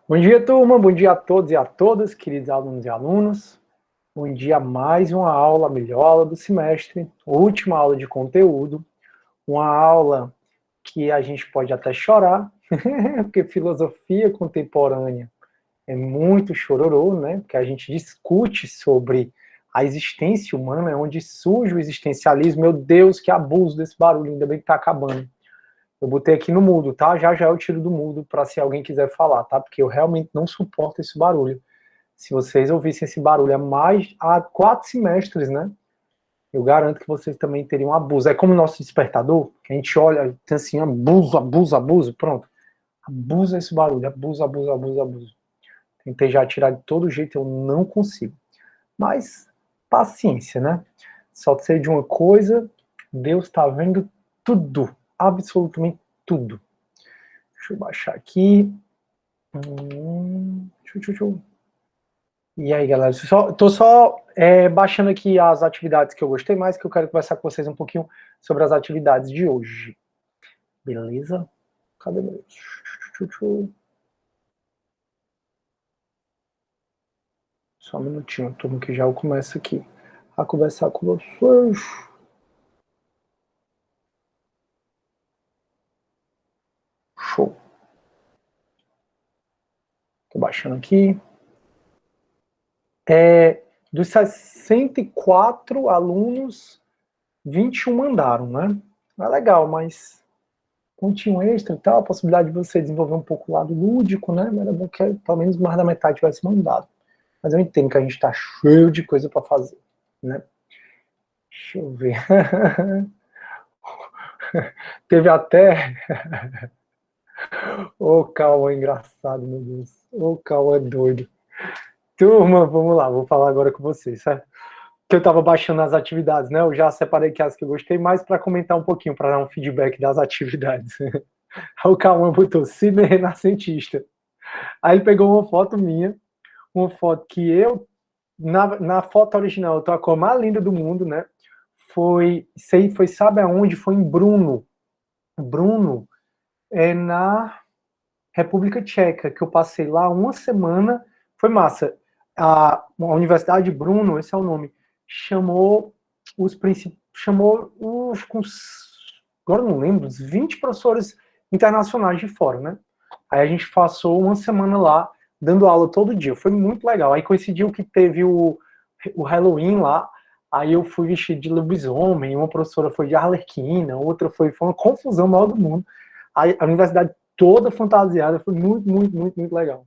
Bom dia, turma. Bom dia a todos e a todas, queridos alunos e alunas. Bom dia a mais uma aula, a melhor aula do semestre, última aula de conteúdo, uma aula que a gente pode até chorar, porque filosofia contemporânea é muito chororô, né? Porque a gente discute sobre a existência humana, é onde surge o existencialismo. Meu Deus, que abuso desse barulho, ainda bem que tá acabando. Eu botei aqui no mudo, tá? Já já eu tiro do mudo para se alguém quiser falar, tá? Porque eu realmente não suporto esse barulho. Se vocês ouvissem esse barulho há 4 semestres, né? Eu garanto que vocês também teriam abuso. É como o nosso despertador, que a gente olha, tem assim, abuso, abuso, abuso, pronto. Abusa esse barulho, abuso, abuso, abuso, abuso. Tentei já tirar de todo jeito, eu não consigo. Mas, paciência, né? Só sei de uma coisa, Deus está vendo tudo, absolutamente tudo. Deixa eu baixar aqui. E aí, galera, tô só baixando aqui as atividades que eu gostei mais, que eu quero conversar com vocês um pouquinho sobre as atividades de hoje. Beleza? Cadê meu? Só um minutinho, turma, que já eu começo aqui a conversar com vocês. Show. Tô baixando aqui. Dos 64 alunos, 21 mandaram, né? É legal, mas pontinho extra e tal, a possibilidade de você desenvolver um pouco o lado lúdico, né? Era bom que pelo menos mais da metade tivesse mandado. Mas eu entendo que a gente tá cheio de coisa para fazer, né? Deixa eu ver. Teve até. Ô, Cauã, engraçado, meu Deus. Ô, Cauã, doido. Turma, vamos lá, vou falar agora com vocês, certo? Que eu estava baixando as atividades, né? Eu já separei aqui as que eu gostei mais para comentar um pouquinho, para dar um feedback das atividades. O Cauã botou Sidney Renascentista. Aí ele pegou uma foto minha, uma foto que eu, na foto original, eu tô a cor mais linda do mundo, né? Foi, sabe aonde? Foi em Brno. Brno é na República Tcheca, que eu passei lá uma semana. Foi massa. A Universidade de Brno, esse é o nome, chamou os agora não lembro, uns 20 professores internacionais de fora, né? Aí a gente passou uma semana lá, dando aula todo dia. Foi muito legal. Aí coincidiu que teve o Halloween lá, aí eu fui vestido de lobisomem, uma professora foi de Arlequina, outra foi uma confusão maior do mundo. Aí a universidade toda fantasiada, foi muito, muito, muito, muito legal.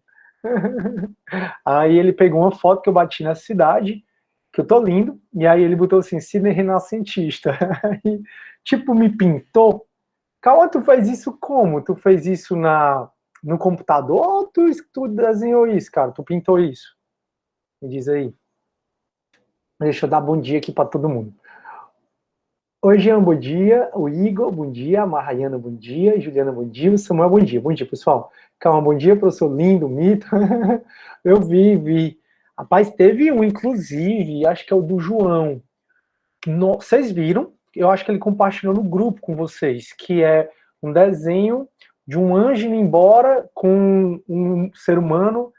Aí ele pegou uma foto que eu bati nessa cidade, que eu tô lindo, e aí ele botou assim, Sidney Renascentista. Aí, tipo, me pintou. Cauã, tu fez isso como? Tu fez isso no computador ou tu desenhou isso, cara? Tu pintou isso? Me diz aí. Deixa eu dar bom dia aqui para todo mundo. Oi, Jean, bom dia. O Igor, bom dia. A Marraiana, bom dia. Juliana, bom dia. O Samuel, bom dia. Bom dia, pessoal. Calma, bom dia, professor lindo, mito. Eu vi. Rapaz, teve um, inclusive, acho que é o do João. Vocês viram? Eu acho que ele compartilhou no grupo com vocês, que é um desenho de um anjo indo embora com um ser humano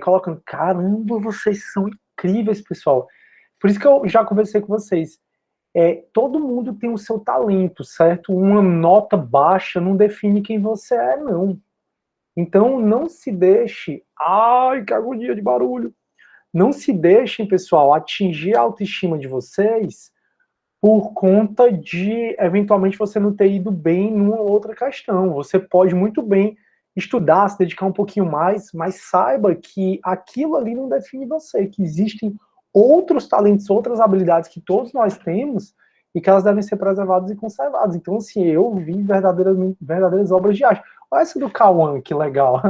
colocando, caramba, vocês são incríveis, pessoal. Por isso que eu já conversei com vocês. Todo mundo tem o seu talento, certo? Uma nota baixa não define quem você é, não. Então, não se deixe... Ai, que agonia de barulho! Não se deixem, pessoal, atingir a autoestima de vocês por conta de, eventualmente, você não ter ido bem numa outra questão. Você pode muito bem estudar, se dedicar um pouquinho mais, mas saiba que aquilo ali não define você, que existem outros talentos, outras habilidades que todos nós temos e que elas devem ser preservadas e conservadas. Então, assim, eu vi verdadeiras obras de arte. Olha essa do Cauã, que legal.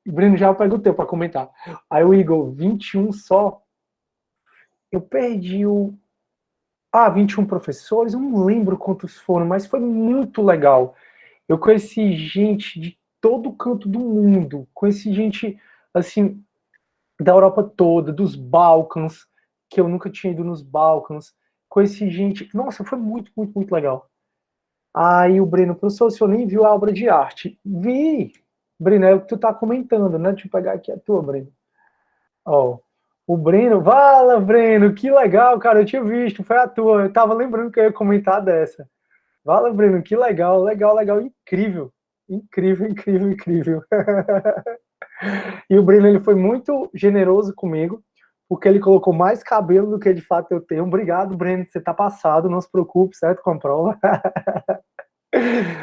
Breno, já pega o teu para comentar. Aí o Igor, 21 só. Eu perdi o... 21 professores, eu não lembro quantos foram, mas foi muito legal. Eu conheci gente de todo canto do mundo, conheci gente, assim, da Europa toda, dos Balcãs, que eu nunca tinha ido nos Balcãs, conheci gente, nossa, foi muito, muito, muito legal. Aí o Breno, professor, o senhor nem viu a obra de arte? Vi, Breno, é o que tu tá comentando, né? Deixa eu pegar aqui a tua, Breno. Ó, o Breno, fala, Breno, que legal, cara, eu tinha visto, foi a tua, eu tava lembrando que eu ia comentar dessa. Fala, Breno, que legal, legal, legal, incrível, incrível, incrível, incrível. E o Breno, ele foi muito generoso comigo, porque ele colocou mais cabelo do que de fato eu tenho. Obrigado, Breno, você tá passado, não se preocupe, certo, com a prova.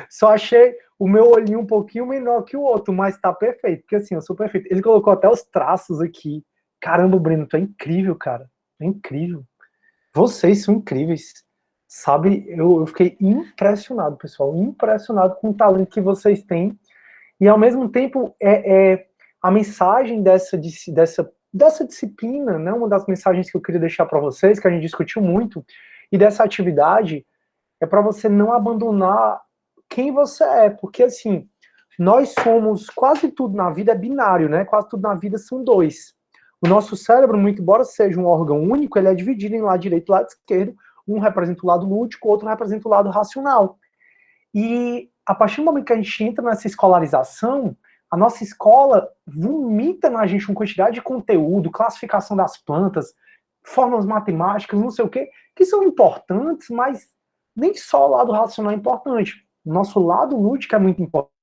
Só achei o meu olhinho um pouquinho menor que o outro, mas tá perfeito, porque assim, eu sou perfeito. Ele colocou até os traços aqui. Caramba, Breno, tu é incrível, cara. É incrível. Vocês são incríveis. Sabe, eu fiquei impressionado, pessoal, impressionado com o talento que vocês têm. E ao mesmo tempo, a mensagem dessa disciplina, né, uma das mensagens que eu queria deixar para vocês, que a gente discutiu muito, e dessa atividade, é para você não abandonar quem você é, porque assim, nós somos, quase tudo na vida é binário, né? Quase tudo na vida são dois. O nosso cérebro, muito embora seja um órgão único, ele é dividido em lado direito e lado esquerdo. Um representa o lado lúdico, o outro representa o lado racional. E a partir do momento que a gente entra nessa escolarização, a nossa escola vomita na gente uma quantidade de conteúdo, classificação das plantas, fórmulas matemáticas, não sei o quê, que são importantes, mas nem só o lado racional é importante. O nosso lado lúdico é muito importante.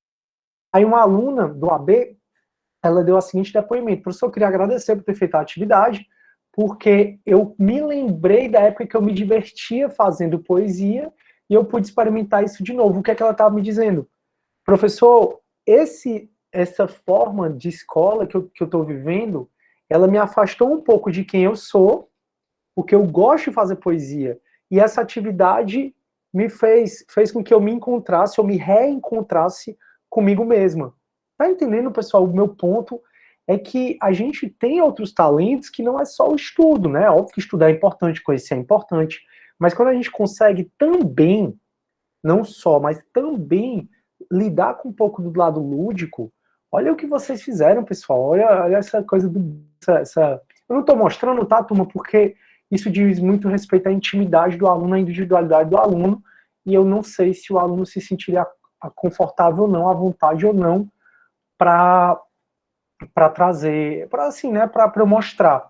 Aí uma aluna do AB, ela deu o seguinte depoimento: professor, eu queria agradecer por ter feito a atividade, porque eu me lembrei da época que eu me divertia fazendo poesia e eu pude experimentar isso de novo. O que é que ela estava me dizendo? Professor, essa forma de escola que eu estou vivendo, ela me afastou um pouco de quem eu sou, porque eu gosto de fazer poesia. E essa atividade fez com que eu me encontrasse, eu me reencontrasse comigo mesma. Tá entendendo, pessoal? O meu ponto é que a gente tem outros talentos que não é só o estudo, né? Óbvio que estudar é importante, conhecer é importante, mas quando a gente consegue também, não só, mas também lidar com um pouco do lado lúdico, olha o que vocês fizeram, pessoal. Olha essa coisa Eu não estou mostrando, tá, turma, porque isso diz muito respeito à intimidade do aluno, à individualidade do aluno, e eu não sei se o aluno se sentiria confortável ou não, à vontade ou não, para trazer, para assim, né, para eu mostrar.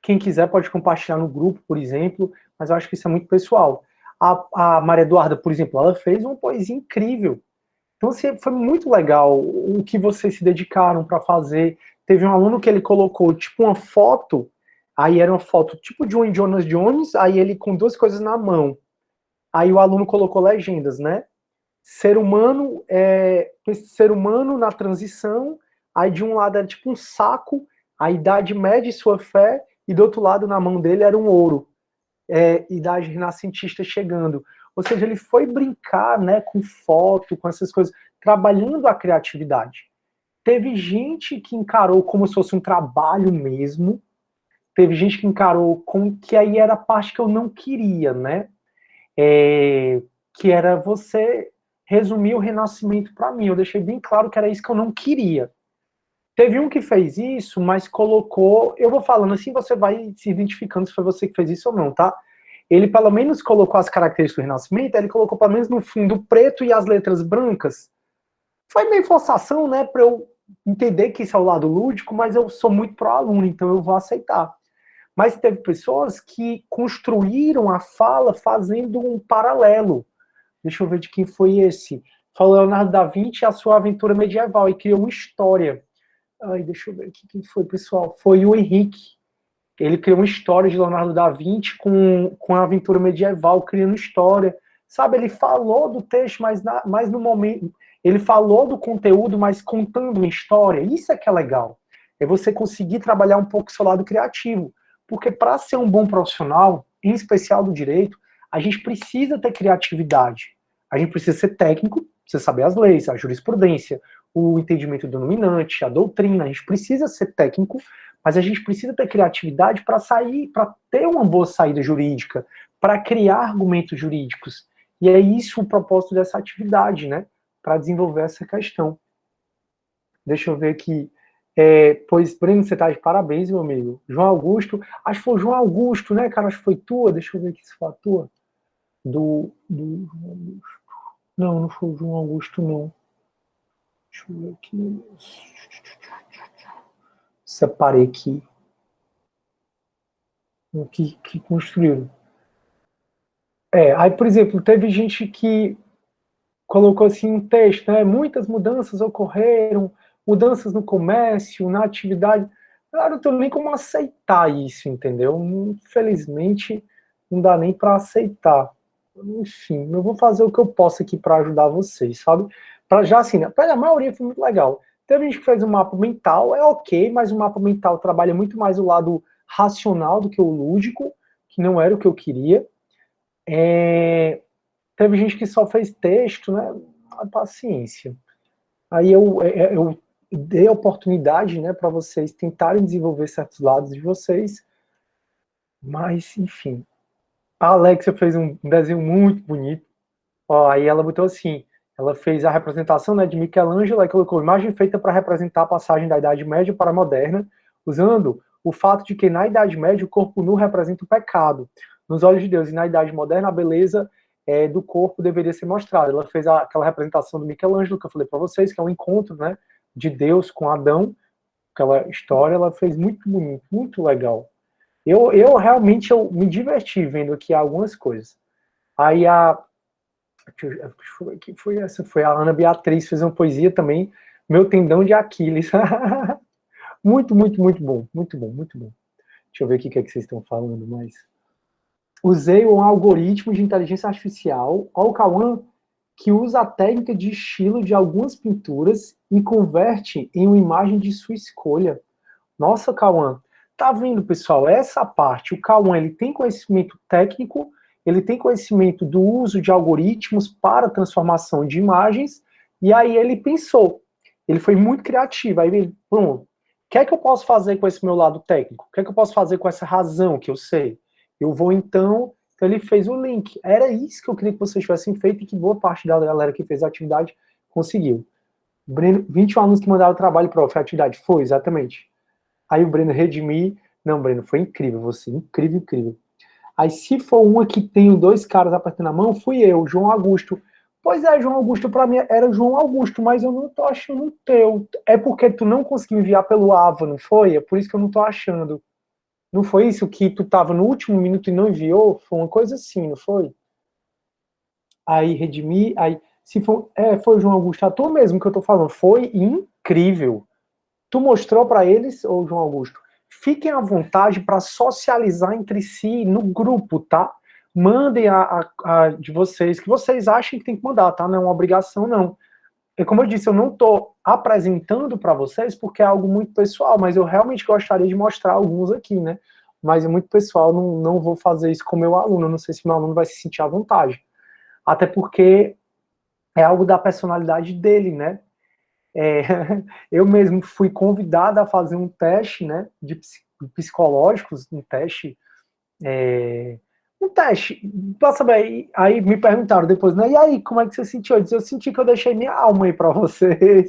Quem quiser pode compartilhar no grupo, por exemplo, mas eu acho que isso é muito pessoal. A Maria Eduarda, por exemplo, ela fez uma poesia incrível. Então, assim, foi muito legal o que vocês se dedicaram para fazer. Teve um aluno que ele colocou, tipo, uma foto, aí era uma foto tipo de um Indiana Jones, aí ele com duas coisas na mão. Aí o aluno colocou legendas, né? Ser humano na transição, aí de um lado era tipo um saco, a Idade Média e sua fé, e do outro lado, na mão dele, era um ouro, idade renascentista chegando. Ou seja, ele foi brincar, né, com foto, com essas coisas, trabalhando a criatividade. Teve gente que encarou como se fosse um trabalho mesmo, teve gente que encarou como que aí era a parte que eu não queria, né? Que era você resumir o renascimento para mim. Eu deixei bem claro que era isso que eu não queria. Teve um que fez isso, mas colocou. Eu vou falando assim, você vai se identificando se foi você que fez isso ou não, tá? Ele pelo menos colocou as características do Renascimento, ele colocou pelo menos no fundo preto e as letras brancas. Foi meio forçação, né, para eu entender que isso é o lado lúdico, mas eu sou muito pró-aluno, então eu vou aceitar. Mas teve pessoas que construíram a fala fazendo um paralelo. Deixa eu ver de quem foi esse. Falou Leonardo da Vinci e a sua aventura medieval e criou uma história. Ai, deixa eu ver aqui quem foi, pessoal. Foi o Henrique. Ele criou uma história de Leonardo da Vinci com a aventura medieval, criando história. Sabe, ele falou do texto, mas no momento. Ele falou do conteúdo, mas contando uma história. Isso é que é legal. É você conseguir trabalhar um pouco o seu lado criativo. Porque para ser um bom profissional, em especial do direito, a gente precisa ter criatividade. A gente precisa ser técnico, precisa saber as leis, a jurisprudência, o entendimento do dominante, a doutrina. A gente precisa ser técnico, mas a gente precisa ter criatividade para sair, para ter uma boa saída jurídica, para criar argumentos jurídicos. E é isso o propósito dessa atividade, né? Para desenvolver essa questão. Deixa eu ver aqui. Pois, Breno, você está de parabéns, meu amigo. João Augusto, acho que foi o João Augusto, né, cara? Acho que foi tua. Deixa eu ver aqui se foi a tua. Do João Augusto. Não, não foi o João Augusto, não. Deixa eu ver aqui. Separei aqui o que construíram. Aí, por exemplo, teve gente que colocou assim um texto, né? Muitas mudanças ocorreram, mudanças no comércio, na atividade. Cara, não tenho nem como aceitar isso, entendeu? Infelizmente, não dá nem para aceitar. Enfim, eu vou fazer o que eu posso aqui para ajudar vocês, sabe? Para já assim, né? Para a maioria foi muito legal. Teve gente que fez um mapa mental, é ok, mas o mapa mental trabalha muito mais o lado racional do que o lúdico, que não era o que eu queria. Teve gente que só fez texto, né? A paciência. Aí eu dei a oportunidade, né, para vocês tentarem desenvolver certos lados de vocês, mas, enfim. A Alexia fez um desenho muito bonito. Ó, aí ela botou assim, ela fez a representação, né, de Michelangelo, aí colocou imagem feita para representar a passagem da Idade Média para a Moderna, usando o fato de que na Idade Média o corpo nu representa o pecado. Nos olhos de Deus, e na Idade Moderna a beleza do corpo deveria ser mostrada. Ela fez aquela representação do Michelangelo que eu falei para vocês, que é um encontro, né, de Deus com Adão, aquela história, ela fez muito bonito, muito legal. Eu realmente me diverti vendo aqui algumas coisas. Aí que foi essa? Foi a Ana Beatriz, fez uma poesia também, Meu Tendão de Aquiles. Muito, muito, muito bom, muito bom, muito bom. Deixa eu ver o que é que vocês estão falando mais. Usei um algoritmo de inteligência artificial, o Cauã, que usa a técnica de estilo de algumas pinturas e converte em uma imagem de sua escolha. Nossa, Cauã, tá vendo, pessoal? Essa parte, o Cauã, ele tem conhecimento técnico, ele tem conhecimento do uso de algoritmos para transformação de imagens, e aí ele pensou, ele foi muito criativo, aí ele, pronto, o que é que eu posso fazer com esse meu lado técnico? O que é que eu posso fazer com essa razão que eu sei? Eu vou então ele fez o link. Era isso que eu queria que vocês tivessem feito e que boa parte da galera que fez a atividade conseguiu. Breno, 21 alunos que mandaram o trabalho, prof, a atividade. Foi, exatamente. Aí o Breno redimir. Não, Breno, foi incrível você. Incrível, incrível. Aí se for uma que tem dois caras apertando a mão, fui eu, João Augusto. Pois é, João Augusto, para mim era João Augusto, mas eu não tô achando o teu. É porque tu não conseguiu enviar pelo Ava, não foi? É por isso que eu não tô achando. Não foi isso que tu tava no último minuto e não enviou? Foi uma coisa assim, não foi? Aí redimir, aí se for, foi o João Augusto, a tu mesmo que eu tô falando, foi incrível. Tu mostrou para eles, ou João Augusto? Fiquem à vontade para socializar entre si no grupo, tá? Mandem a de vocês, que vocês achem que tem que mandar, tá? Não é uma obrigação, não. E como eu disse, eu não estou apresentando para vocês porque é algo muito pessoal, mas eu realmente gostaria de mostrar alguns aqui, né? Mas é muito pessoal, não vou fazer isso com o meu aluno, não sei se meu aluno vai se sentir à vontade. Até porque é algo da personalidade dele, né? É, eu mesmo fui convidado a fazer um teste, né, de psicológicos, um teste, pra saber, aí me perguntaram depois, né, e aí, como é que você sentiu? Eu senti que eu deixei minha alma aí para vocês,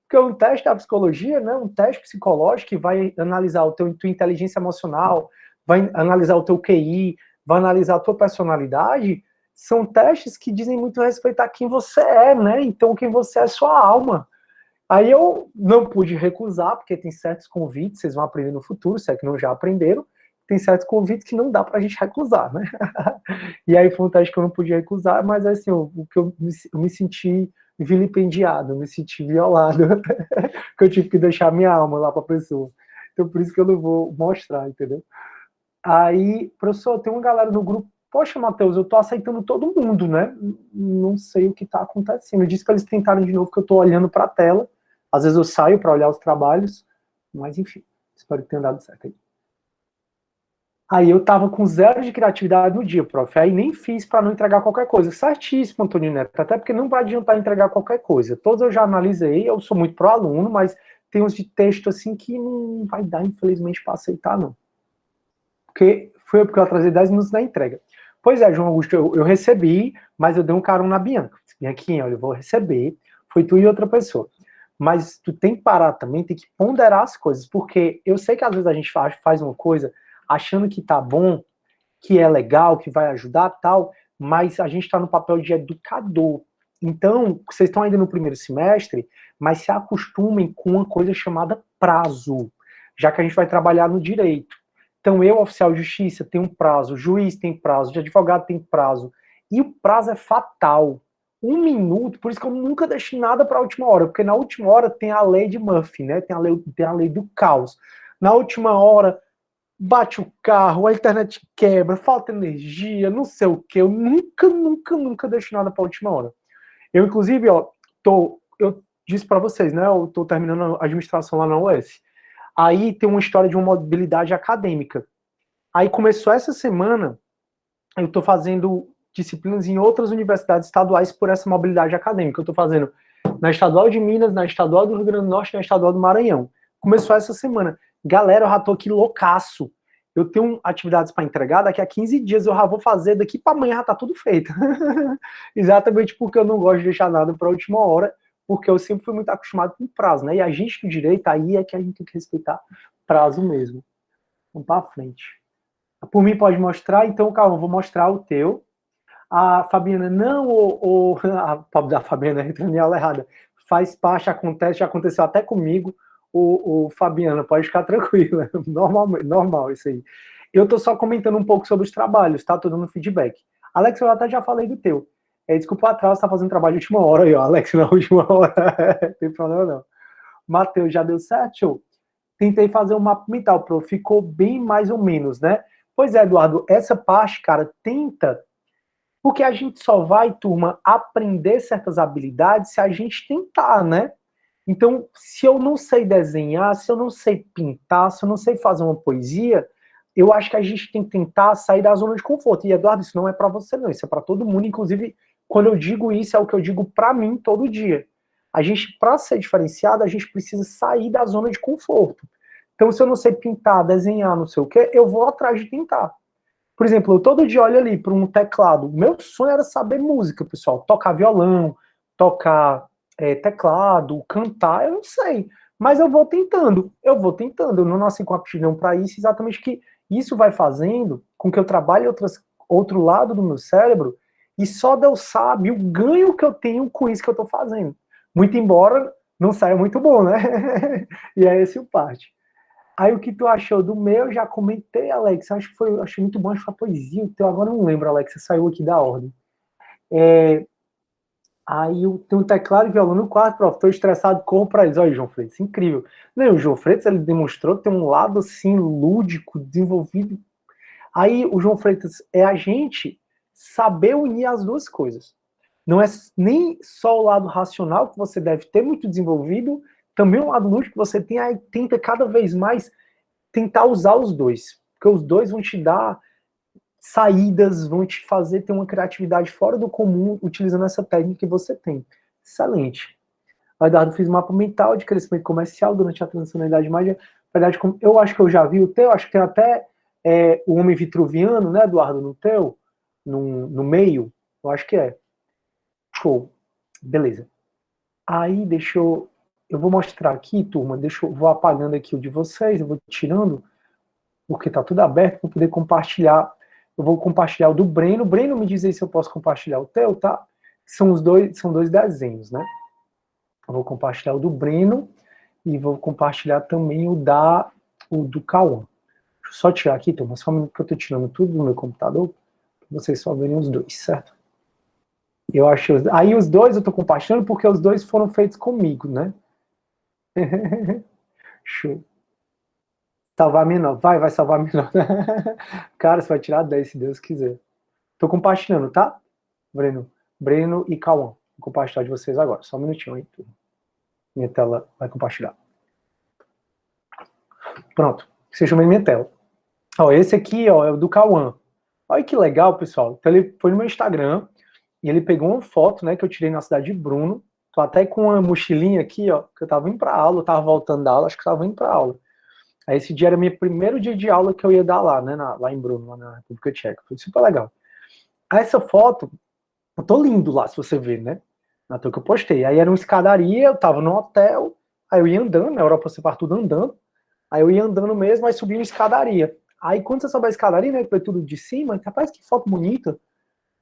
porque um teste da psicologia, né, um teste psicológico que vai analisar tua inteligência emocional, vai analisar o teu QI, vai analisar a tua personalidade, são testes que dizem muito respeito a quem você é, né, então quem você é sua alma. Aí eu não pude recusar, porque tem certos convites, vocês vão aprender no futuro, se é que não já aprenderam, tem certos convites que não dá pra gente recusar, né? E aí foi um teste que eu não podia recusar, mas assim, o que eu me senti vilipendiado, eu me senti violado, que eu tive que deixar minha alma lá pra pessoa. Então por isso que eu não vou mostrar, entendeu? Aí, professor, tem uma galera no grupo, poxa, Matheus, eu tô aceitando todo mundo, né? Não sei o que tá acontecendo. Eu disse para eles tentarem de novo, que eu tô olhando pra tela. Às vezes eu saio para olhar os trabalhos, mas enfim, espero que tenha dado certo aí. Aí eu tava com zero de criatividade no dia, prof. Aí nem fiz para não entregar qualquer coisa. Certíssimo, Antônio Neto. Até porque não vai adiantar entregar qualquer coisa. Todos eu já analisei, eu sou muito pro aluno, mas tem uns de texto assim que não vai dar, infelizmente, para aceitar, não. Porque foi porque eu atrasei 10 minutos da entrega. Pois é, João Augusto, eu recebi, mas eu dei um carão na Bianca. Bianquinha, olha, eu vou receber, foi tu e outra pessoa. Mas tu tem que parar também, tem que ponderar as coisas, porque eu sei que às vezes a gente faz uma coisa achando que tá bom, que é legal, que vai ajudar tal, mas a gente está no papel de educador. Então, vocês estão ainda no primeiro semestre, mas se acostumem com uma coisa chamada prazo, já que a gente vai trabalhar no direito. Então, eu, oficial de justiça, tenho um prazo, juiz tem prazo, de advogado tem prazo, e o prazo é fatal. 1 minuto, por isso que eu nunca deixo nada para a última hora, porque na última hora tem a lei de Murphy, né? Tem a lei do caos. Na última hora, bate o carro, a internet quebra, falta energia, não sei o que. Eu nunca deixo nada para a última hora. Eu, inclusive, eu disse para vocês, né? Eu estou terminando a administração lá na UES. Aí tem uma história de uma mobilidade acadêmica. Aí começou essa semana, eu estou fazendo disciplinas em outras universidades estaduais por essa mobilidade acadêmica. Eu estou fazendo na Estadual de Minas, na Estadual do Rio Grande do Norte e na Estadual do Maranhão. Começou essa semana. Galera, eu já tô aqui loucaço. Eu tenho atividades para entregar, daqui a 15 dias eu já vou fazer, daqui para amanhã já tá tudo feito. Exatamente porque eu não gosto de deixar nada para a última hora, porque eu sempre fui muito acostumado com prazo, né? E a gente do direito, aí é que a gente tem que respeitar prazo mesmo. Vamos para frente. Por mim pode mostrar, então, calma, eu vou mostrar o teu. A Fabiana, não, a pobre da Fabiana, entrando em aula errada. Faz parte, acontece, já aconteceu até comigo. O Fabiana, pode ficar tranquila. Normal isso aí. Eu tô só comentando um pouco sobre os trabalhos, tá? Tô dando feedback. Alex, eu até já falei do teu. Desculpa o atraso, tá fazendo trabalho de última hora aí, ó. Alex, na última hora. Não tem problema não. Matheus, já deu certo? Tentei fazer um mapa mental, prof. Ficou bem mais ou menos, né? Pois é, Eduardo, essa parte, cara, tenta. Porque a gente só vai, turma, aprender certas habilidades se a gente tentar, né? Então, se eu não sei desenhar, se eu não sei pintar, se eu não sei fazer uma poesia, eu acho que a gente tem que tentar sair da zona de conforto. E, Eduardo, isso não é para você, não. Isso é para todo mundo. Inclusive, quando eu digo isso, é o que eu digo para mim todo dia. A gente, para ser diferenciado, a gente precisa sair da zona de conforto. Então, se eu não sei pintar, desenhar, não sei o quê, eu vou atrás de tentar. Por exemplo, eu todo dia olho ali para um teclado. Meu sonho era saber música, pessoal. Tocar violão, tocar teclado, cantar, eu não sei. Mas eu vou tentando. Eu não nasci com aptidão para isso, exatamente que isso vai fazendo com que eu trabalhe outro lado do meu cérebro e só Deus sabe o ganho que eu tenho com isso que eu estou fazendo. Muito embora não saia muito bom, né? E é esse o parte. Aí o que tu achou do meu, eu já comentei, Alex. Achei muito bom, acho que foi a poesia. O teu agora eu não lembro, Alex. Você saiu aqui da ordem. Aí eu tenho um teclado e violão no quarto, prof. Estou estressado, compra eles. Olha, João Freitas, incrível. Não, o João Freitas, ele demonstrou ter um lado, assim, lúdico, desenvolvido. Aí o João Freitas é a gente saber unir as duas coisas. Não é nem só o lado racional que você deve ter muito desenvolvido, também o lado lúdico que você tem, aí tenta cada vez mais tentar usar os dois, porque os dois vão te dar saídas, vão te fazer ter uma criatividade fora do comum utilizando essa técnica que você tem. Excelente. O Eduardo fez um mapa mental de crescimento comercial durante a transição da Idade Média. Na verdade, eu acho que eu já vi o teu, acho que tem até o Homem Vitruviano, né, Eduardo, no teu, no meio, eu acho que é. Show. Beleza. Aí, eu vou mostrar aqui, turma, vou apagando aqui o de vocês, eu vou tirando, porque tá tudo aberto para poder compartilhar. Eu vou compartilhar o do Breno. Breno, me diz aí se eu posso compartilhar o teu, tá? São dois desenhos, né? Eu vou compartilhar o do Breno e vou compartilhar também o do Cauã. Deixa eu só tirar aqui, turma, só um minuto que eu tô tirando tudo do meu computador, para vocês só verem os dois, certo? Eu acho. Aí os dois eu tô compartilhando porque os dois foram feitos comigo, né? Show. Salvar menor. Vai salvar menor. Cara, você vai tirar 10 se Deus quiser. Tô compartilhando, tá? Breno e Cauã. Vou compartilhar de vocês agora. Só um minutinho aí. Minha tela vai compartilhar. Pronto. Você chama minha tela. Ó, esse aqui, ó, é o do Cauã. Olha que legal, pessoal. Então ele foi no meu Instagram e ele pegou uma foto, né, que eu tirei na cidade de Bruno. Tô até com uma mochilinha aqui, ó, que eu tava indo pra aula, eu tava voltando da aula, acho que eu tava indo pra aula. Aí esse dia era meu primeiro dia de aula que eu ia dar lá, né, lá em Brno, lá na República Tcheca. Foi super legal. Aí essa foto, eu tô lindo lá, se você ver, né? Na toa que eu postei. Aí era uma escadaria, eu tava no hotel, aí eu ia andando, na Europa você faz tudo andando. Aí eu ia andando mesmo, aí subi uma escadaria. Aí quando você sobe a escadaria, né, que foi tudo de cima, rapaz, que foto bonita.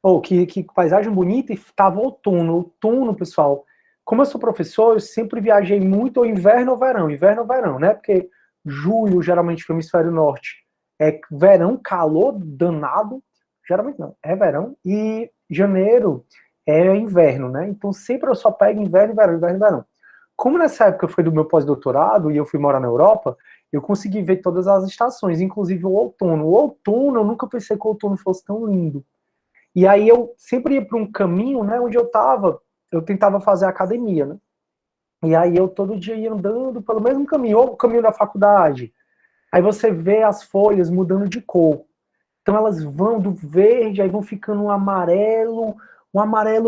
ou que paisagem bonita, e tava outono. Outono, pessoal, como eu sou professor, eu sempre viajei muito, ou inverno ou verão, né? Porque julho, geralmente, no hemisfério norte, é verão, calor danado, geralmente não, é verão, e janeiro é inverno, né? Então sempre eu só pego inverno, verão, inverno, verão. Como nessa época foi do meu pós-doutorado e eu fui morar na Europa, eu consegui ver todas as estações, inclusive o outono. O outono, eu nunca pensei que o outono fosse tão lindo. E aí eu sempre ia para um caminho, né, onde eu tentava fazer academia, né? E aí eu todo dia ia andando pelo mesmo caminho, ou o caminho da faculdade. Aí você vê as folhas mudando de cor. Então elas vão do verde, aí vão ficando um amarelo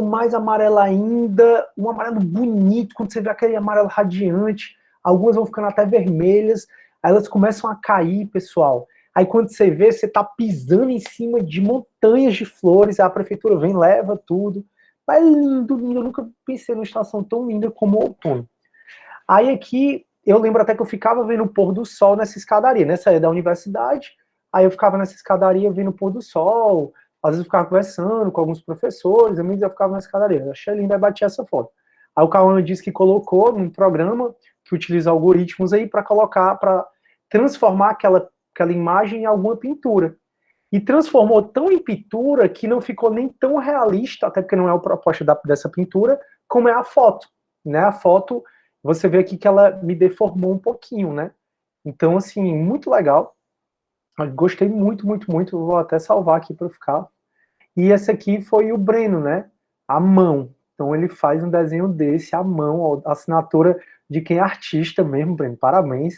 mais amarelo ainda, um amarelo bonito, quando você vê aquele amarelo radiante, algumas vão ficando até vermelhas, aí elas começam a cair, pessoal. Aí quando você vê, você tá pisando em cima de montanhas de flores, aí a prefeitura vem, leva tudo. Mas é lindo, lindo, eu nunca pensei numa estação tão linda como o outono. Aí aqui, eu lembro até que eu ficava vendo o pôr do sol nessa escadaria, né? Saía da universidade, aí eu ficava nessa escadaria vendo o pôr do sol, às vezes eu ficava conversando com alguns professores, amigos, eu ficava na escadaria. Eu achei lindo, aí bati essa foto. Aí o Cauã disse que colocou num programa que utiliza algoritmos aí para colocar, para transformar aquela imagem em alguma pintura. E transformou tão em pintura que não ficou nem tão realista, até porque não é a proposta dessa pintura, como é a foto. Né? A foto, você vê aqui que ela me deformou um pouquinho, né? Então, assim, muito legal. Eu gostei muito, muito, muito. Vou até salvar aqui para ficar. E esse aqui foi o Breno, né? A mão. Então ele faz um desenho desse à mão, a assinatura de quem é artista mesmo, Breno. Parabéns.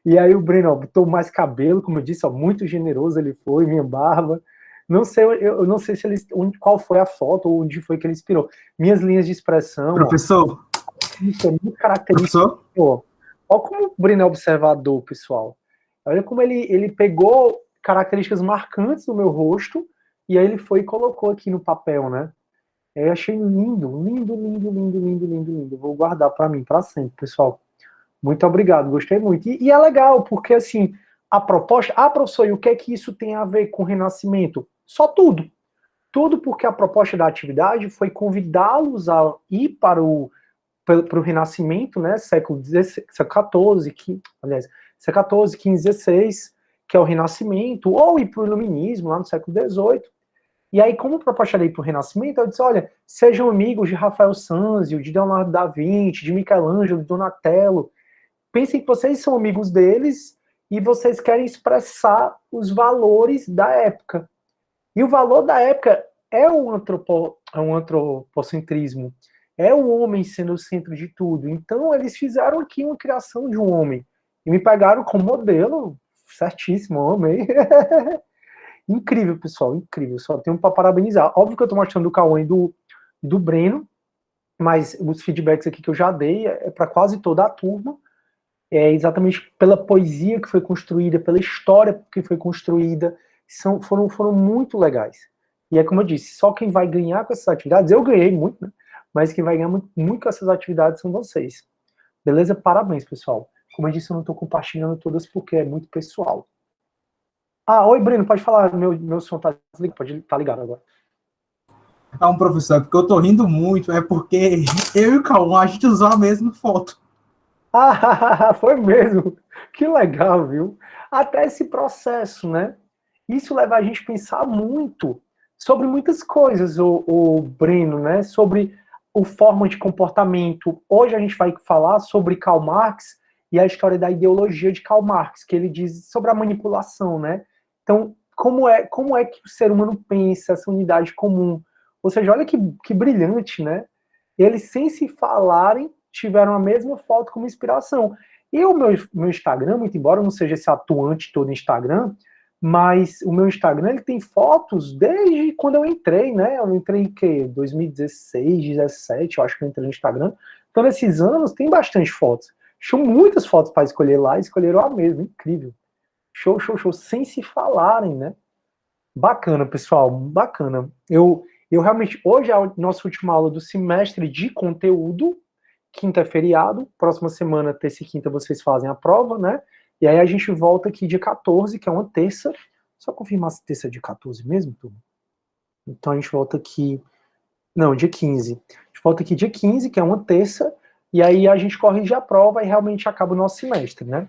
E aí o Breno, ó, botou mais cabelo, como eu disse, ó, muito generoso ele foi, minha barba. Não sei, eu não sei se ele, qual foi a foto ou onde foi que ele inspirou. Minhas linhas de expressão, ó, Professor, isso é muito característico. professor, Ó. Olha como o Breno é observador, pessoal. Olha como ele pegou características marcantes do meu rosto e aí ele foi e colocou aqui no papel, né? Eu achei lindo, lindo, lindo, lindo, lindo, lindo, lindo. Vou guardar para mim, para sempre, pessoal. Muito obrigado, gostei muito. E é legal, porque assim, a proposta. Ah, professor, e o que é que isso tem a ver com o Renascimento? Só tudo. Tudo porque a proposta da atividade foi convidá-los a ir para o Renascimento, né? Século XIV, aliás, século XIV, XV, XVI, que é o Renascimento, ou ir para o Iluminismo, lá no século XVIII. E aí, como proposta de ir para o Renascimento, eu disse, olha, sejam amigos de Rafael Sanzio, de Leonardo da Vinci, de Michelangelo, de Donatello. Pensem que vocês são amigos deles e vocês querem expressar os valores da época. E o valor da época é um antropocentrismo, é o homem sendo o centro de tudo. Então eles fizeram aqui uma criação de um homem e me pegaram como modelo, certíssimo, amei. Incrível, pessoal, incrível. Só tenho para parabenizar. Óbvio que eu estou mostrando do Cauã e do Breno, mas os feedbacks aqui que eu já dei é para quase toda a turma. É exatamente pela poesia que foi construída, pela história que foi construída, foram muito legais. E é como eu disse, só quem vai ganhar com essas atividades, eu ganhei muito, né? Mas quem vai ganhar muito, muito com essas atividades são vocês. Beleza? Parabéns, pessoal. Como eu disse, eu não estou compartilhando todas porque é muito pessoal. Ah, oi, Breno, pode falar, meu som tá ligado, pode estar ligado agora. um professor, é porque eu tô rindo muito, é porque eu e o Cauã, a gente usou a mesma foto. Ah, foi mesmo. Que legal, viu? Até esse processo, né? Isso leva a gente a pensar muito sobre muitas coisas, o Breno, né? Sobre o forma de comportamento. Hoje a gente vai falar sobre Karl Marx e a história da ideologia de Karl Marx, que ele diz sobre a manipulação, né? Então, como é que o ser humano pensa essa unidade comum? Ou seja, olha que brilhante, né? Eles, sem se falarem, tiveram a mesma foto como inspiração. E o meu Instagram, muito embora eu não seja esse atuante todo Instagram, mas o meu Instagram ele tem fotos desde quando eu entrei, né? Eu entrei em que? 2016, 17, eu acho que eu entrei no Instagram. Então, nesses anos, tem bastante fotos. Tinha muitas fotos para escolher lá e escolheram a mesma. Incrível. Show, show, show. Sem se falarem, né? Bacana, pessoal. Bacana. Eu realmente. Hoje é a nossa última aula do semestre de conteúdo. Quinta é feriado. Próxima semana, terça e quinta, vocês fazem a prova, né? E aí a gente volta aqui dia 14, que é uma terça. Só confirmar se terça é dia 14 mesmo, turma? Então a gente volta aqui, não, dia 15. A gente volta aqui dia 15, que é uma terça, e aí a gente corrige a prova e realmente acaba o nosso semestre, né?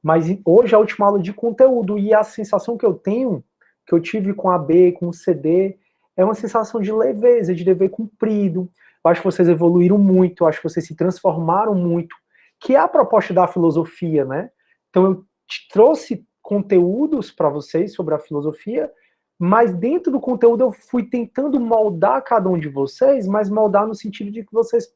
Mas hoje é a última aula de conteúdo, e a sensação que eu tenho, que eu tive com a B, com o CD, é uma sensação de leveza, de dever cumprido. Eu acho que vocês evoluíram muito, eu acho que vocês se transformaram muito, que é a proposta da filosofia, né? Então eu trouxe conteúdos para vocês sobre a filosofia, mas dentro do conteúdo eu fui tentando moldar cada um de vocês, mas moldar no sentido de que vocês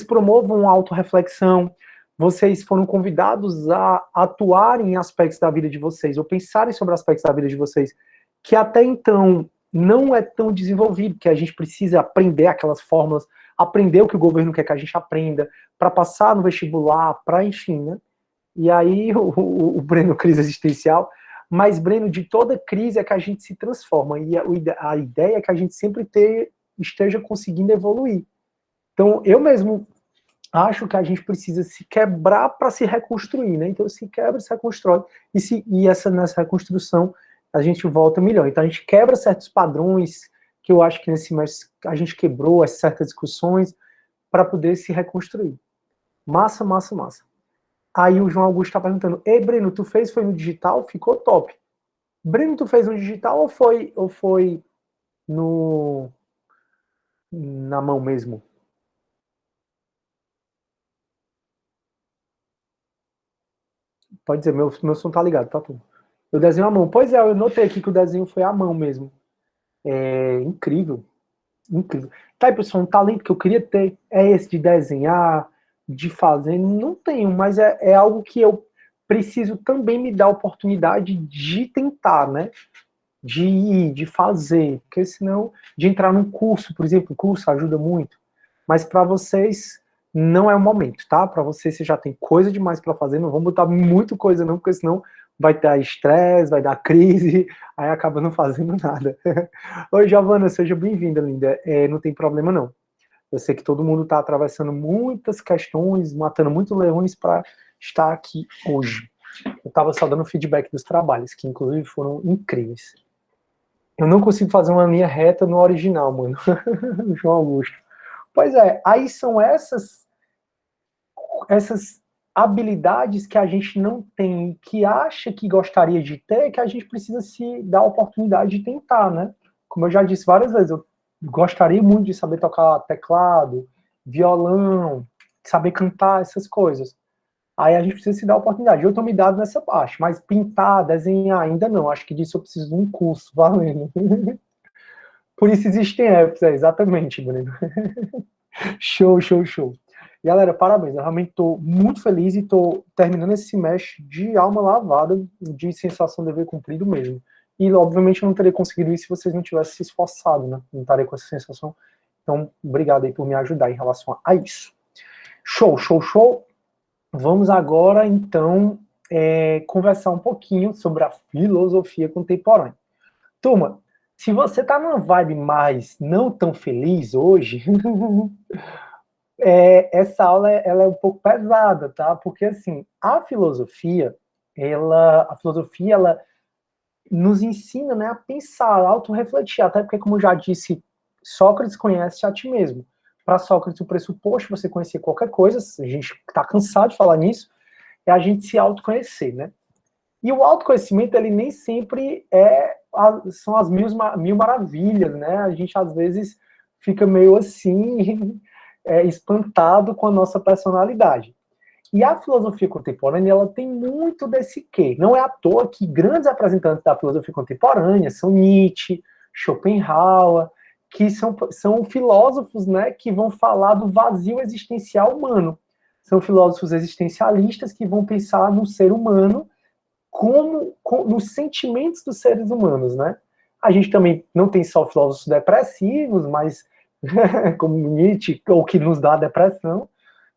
promovam autorreflexão, vocês foram convidados a atuar em aspectos da vida de vocês, ou pensarem sobre aspectos da vida de vocês, que até então não é tão desenvolvido, que a gente precisa aprender aquelas fórmulas, aprender o que o governo quer que a gente aprenda, para passar no vestibular, para enfim, né? E aí o Breno, crise existencial, mas, Breno, de toda crise é que a gente se transforma, e a ideia é que a gente sempre esteja conseguindo evoluir. Então, eu mesmo acho que a gente precisa se quebrar para se reconstruir, né? Então, se quebra, se reconstrói, nessa reconstrução a gente volta melhor. Então, a gente quebra certos padrões que eu acho que nesse mês a gente quebrou, as certas discussões, para poder se reconstruir. Massa, massa, massa. Aí o João Augusto está perguntando, ei, Breno, tu foi no digital? Ficou top. Breno, tu fez no digital ou foi no na mão mesmo? Pode dizer, meu som tá ligado, tá tudo. Eu desenho à mão. Pois é, eu notei aqui que o desenho foi à mão mesmo. É incrível, incrível. Tá aí, pessoal, um talento que eu queria ter é esse de desenhar, de fazer. Não tenho, mas é algo que eu preciso também me dar a oportunidade de tentar, né? De ir, de fazer, porque senão, de entrar num curso, por exemplo, o curso ajuda muito, mas para vocês não é o momento, tá? Para vocês, você já tem coisa demais para fazer, não vão botar muito coisa não, porque senão vai dar estresse, vai dar crise, aí acaba não fazendo nada. Oi, Giovana, seja bem-vinda, linda. Não tem problema não. Eu sei que todo mundo está atravessando muitas questões, matando muitos leões para estar aqui hoje. Eu estava só dando feedback dos trabalhos, que inclusive foram incríveis. Eu não consigo fazer uma linha reta no original, mano. João Augusto. Pois é, aí são essas habilidades que a gente não tem, que acha que gostaria de ter, que a gente precisa se dar a oportunidade de tentar, né? Como eu já disse várias vezes, eu gostaria muito de saber tocar teclado, violão, saber cantar, essas coisas. Aí a gente precisa se dar a oportunidade. Eu estou me dado nessa parte, mas pintar, desenhar, ainda não. Acho que disso eu preciso de um curso, valendo. Por isso existem apps, exatamente, Breno. Show, show, show. Galera, parabéns. Eu realmente estou muito feliz e estou terminando esse semestre de alma lavada, de sensação de dever cumprido mesmo. E, obviamente, eu não teria conseguido isso se vocês não tivessem se esforçado, né? Não estaria com essa sensação. Então, obrigado aí por me ajudar em relação a isso. Show, show, show. Vamos agora, então, conversar um pouquinho sobre a filosofia contemporânea. Turma, se você está numa vibe mais não tão feliz hoje, essa aula ela é um pouco pesada, tá? Porque, assim, a filosofia, ela nos ensina, né, a pensar, a autorrefletir, até porque, como eu já disse, Sócrates conhece a ti mesmo. Para Sócrates, o pressuposto de você conhecer qualquer coisa, a gente está cansado de falar nisso, é a gente se autoconhecer, né? E o autoconhecimento, ele nem sempre são as mil maravilhas, né? A gente, às vezes, fica meio assim, espantado com a nossa personalidade. E a filosofia contemporânea, ela tem muito desse quê. Não é à toa que grandes representantes da filosofia contemporânea são Nietzsche, Schopenhauer, que são filósofos, né, que vão falar do vazio existencial humano. São filósofos existencialistas que vão pensar no ser humano nos sentimentos dos seres humanos, né? A gente também não tem só filósofos depressivos, mas como Nietzsche, ou que nos dá depressão,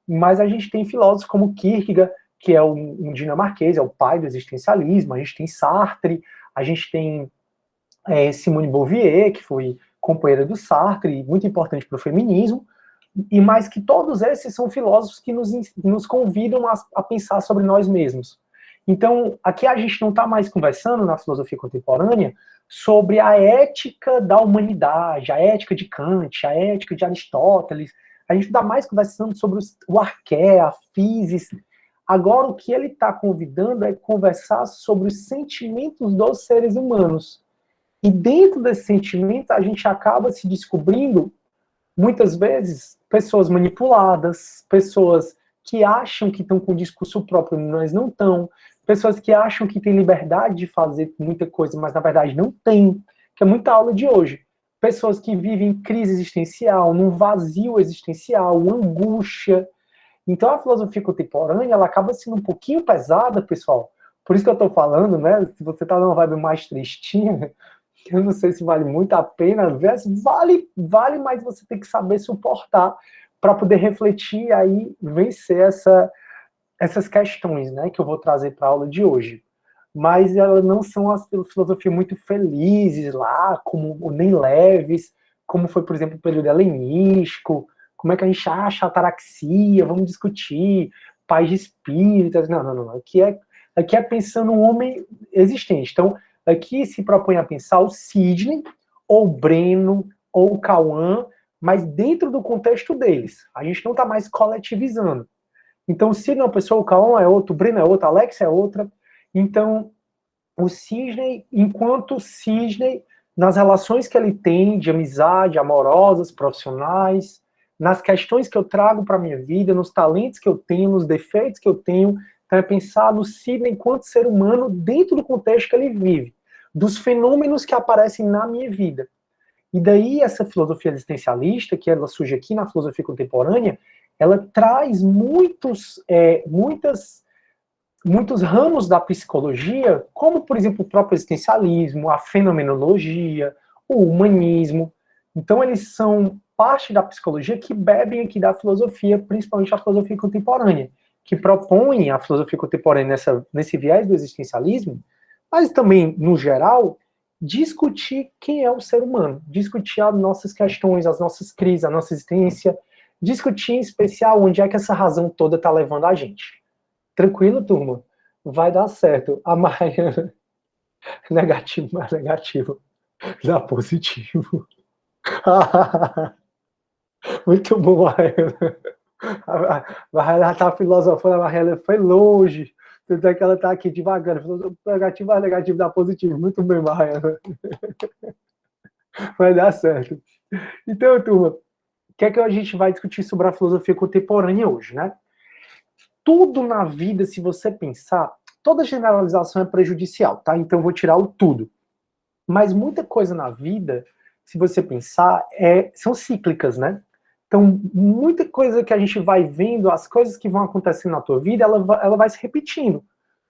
mas a gente tem filósofos como Kierkegaard, que é um dinamarquês, é o pai do existencialismo, a gente tem Sartre, a gente tem Simone Beauvoir, que foi companheira do Sartre, muito importante para o feminismo, e mais que todos esses são filósofos que nos convidam a pensar sobre nós mesmos. Então, aqui a gente não está mais conversando na filosofia contemporânea sobre a ética da humanidade, a ética de Kant, a ética de Aristóteles. A gente está mais conversando sobre o arqué, a physis. Agora, o que ele está convidando é conversar sobre os sentimentos dos seres humanos. E dentro desse sentimento, a gente acaba se descobrindo, muitas vezes, pessoas manipuladas, pessoas que acham que estão com o discurso próprio, mas não estão, pessoas que acham que têm liberdade de fazer muita coisa, mas na verdade não tem, que é muita aula de hoje. Pessoas que vivem crise existencial, num vazio existencial, angústia. Então a filosofia contemporânea, ela acaba sendo um pouquinho pesada, pessoal. Por isso que eu estou falando, né? Se você está numa vibe mais tristinha, eu não sei se vale muito a pena ver, vale, mas você tem que saber suportar para poder refletir e aí vencer essas questões, né, que eu vou trazer para a aula de hoje. Mas elas não são as filosofias muito felizes lá, como nem leves, como foi, por exemplo, o período helenístico, como é que a gente acha a ataraxia, vamos discutir, paz de espíritas, não. Aqui é pensando um homem existente. Então, aqui se propõe a pensar o Sidney, ou o Breno, ou o Cauã, mas dentro do contexto deles. A gente não está mais coletivizando. Então, o Sidney é uma pessoa, o Cauã é outro, o Breno é outro, a Alex é outra. Então, o Sidney, enquanto Sidney, nas relações que ele tem de amizade, amorosas, profissionais, nas questões que eu trago para a minha vida, nos talentos que eu tenho, nos defeitos que eu tenho, então é pensar no Sidney enquanto ser humano dentro do contexto que ele vive, dos fenômenos que aparecem na minha vida. E daí essa filosofia existencialista, que ela surge aqui na filosofia contemporânea, ela traz muitos ramos da psicologia, como, por exemplo, o próprio existencialismo, a fenomenologia, o humanismo. Então, eles são parte da psicologia que bebem aqui da filosofia, principalmente a filosofia contemporânea, que propõe a filosofia contemporânea nesse viés do existencialismo, mas também, no geral, discutir quem é o ser humano, discutir as nossas questões, as nossas crises, a nossa existência, discutir em especial onde é que essa razão toda está levando a gente. Tranquilo, turma? Vai dar certo. A Maia, negativo, mais negativo, dá positivo. Muito bom, Maia. A Maia tá filosofando, a Maia foi longe. Tanto é que ela tá aqui devagar. Negativo mais negativo dá positivo. Muito bem, Maia. Vai dar certo. Então, turma, o que é que a gente vai discutir sobre a filosofia contemporânea hoje, né? Tudo na vida, se você pensar, toda generalização é prejudicial, tá? Então eu vou tirar o tudo. Mas muita coisa na vida, se você pensar, são cíclicas, né? Então, muita coisa que a gente vai vendo, as coisas que vão acontecendo na tua vida, ela vai se repetindo.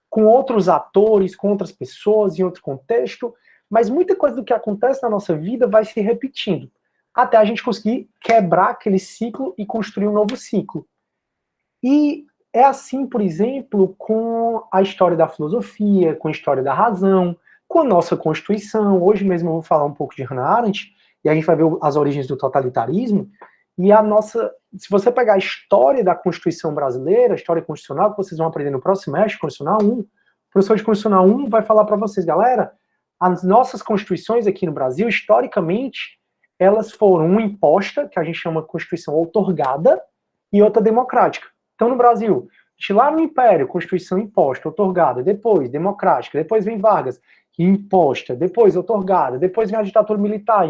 Com outros atores, com outras pessoas, em outro contexto, mas muita coisa do que acontece na nossa vida vai se repetindo. Até a gente conseguir quebrar aquele ciclo e construir um novo ciclo. E é assim, por exemplo, com a história da filosofia, com a história da razão, com a nossa Constituição. Hoje mesmo eu vou falar um pouco de Hannah Arendt, e a gente vai ver as origens do totalitarismo. E se você pegar a história da Constituição brasileira, a história constitucional, que vocês vão aprender no próximo semestre, Constitucional 1, o professor de Constitucional 1 vai falar para vocês, galera, as nossas constituições aqui no Brasil, historicamente, elas foram uma imposta, que a gente chama de Constituição outorgada, e outra democrática. Então, no Brasil, lá no Império, Constituição imposta, outorgada, depois democrática, depois vem Vargas, imposta, depois outorgada, depois vem a ditadura militar,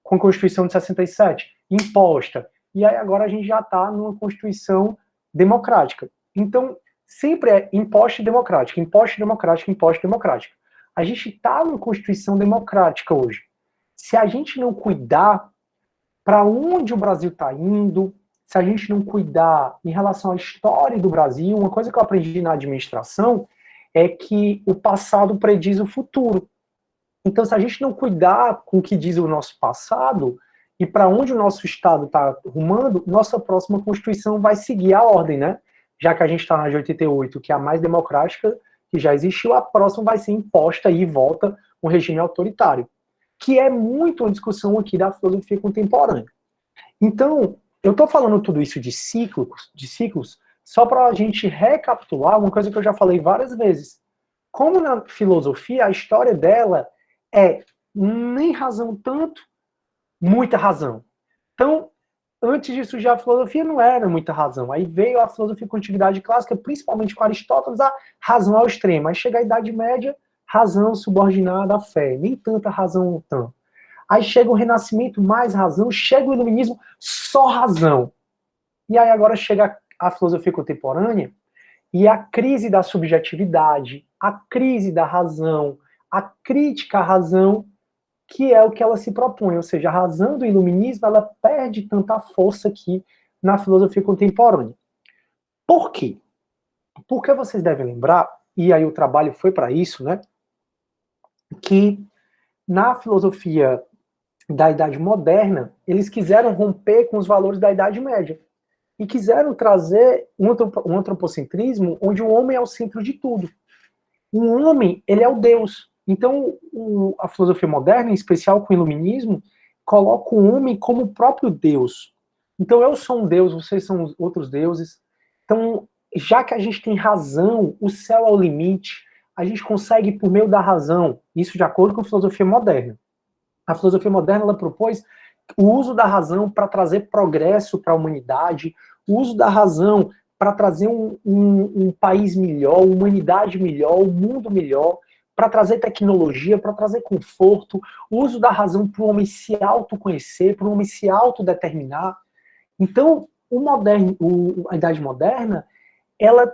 com a Constituição de 67, imposta. E aí agora a gente já está numa Constituição democrática. Então, sempre é imposta e democrática, imposta e democrática, imposta e democrática. A gente está numa Constituição democrática hoje. Se a gente não cuidar para onde o Brasil está indo, se a gente não cuidar em relação à história do Brasil, uma coisa que eu aprendi na administração é que o passado prediz o futuro. Então, se a gente não cuidar com o que diz o nosso passado e para onde o nosso Estado está rumando, nossa próxima Constituição vai seguir a ordem, né? Já que a gente está na de 88, que é a mais democrática que já existiu, a próxima vai ser imposta e volta um regime autoritário, que é muito uma discussão aqui da filosofia contemporânea. Então, eu estou falando tudo isso de ciclos, só para a gente recapitular uma coisa que eu já falei várias vezes. Como na filosofia, a história dela é nem razão tanto, muita razão. Então, antes disso já a filosofia não era muita razão. Aí veio a filosofia com a antiguidade clássica, principalmente com Aristóteles, a razão ao extremo. Aí chega a Idade Média, razão subordinada à fé. Nem tanta razão tanto. Aí chega o Renascimento, mais razão. Chega o Iluminismo, só razão. E aí agora chega a filosofia contemporânea e a crise da subjetividade, a crise da razão, a crítica à razão, que é o que ela se propõe. Ou seja, a razão do iluminismo, ela perde tanta força aqui na filosofia contemporânea. Por quê? Porque vocês devem lembrar, e aí o trabalho foi para isso, né, que na filosofia da Idade Moderna, eles quiseram romper com os valores da Idade Média. E quiseram trazer um antropocentrismo onde o homem é o centro de tudo. O homem, ele é o Deus. Então, a filosofia moderna, em especial com o iluminismo, coloca o homem como o próprio Deus. Então, eu sou um Deus, vocês são outros deuses. Então, já que a gente tem razão, o céu é o limite, a gente consegue, por meio da razão, isso de acordo com a filosofia moderna. A filosofia moderna, ela propôs o uso da razão para trazer progresso para a humanidade, o uso da razão para trazer um país melhor, uma humanidade melhor, um mundo melhor, para trazer tecnologia, para trazer conforto, o uso da razão para o homem se autoconhecer, para o homem se autodeterminar. Então, a Idade Moderna, ela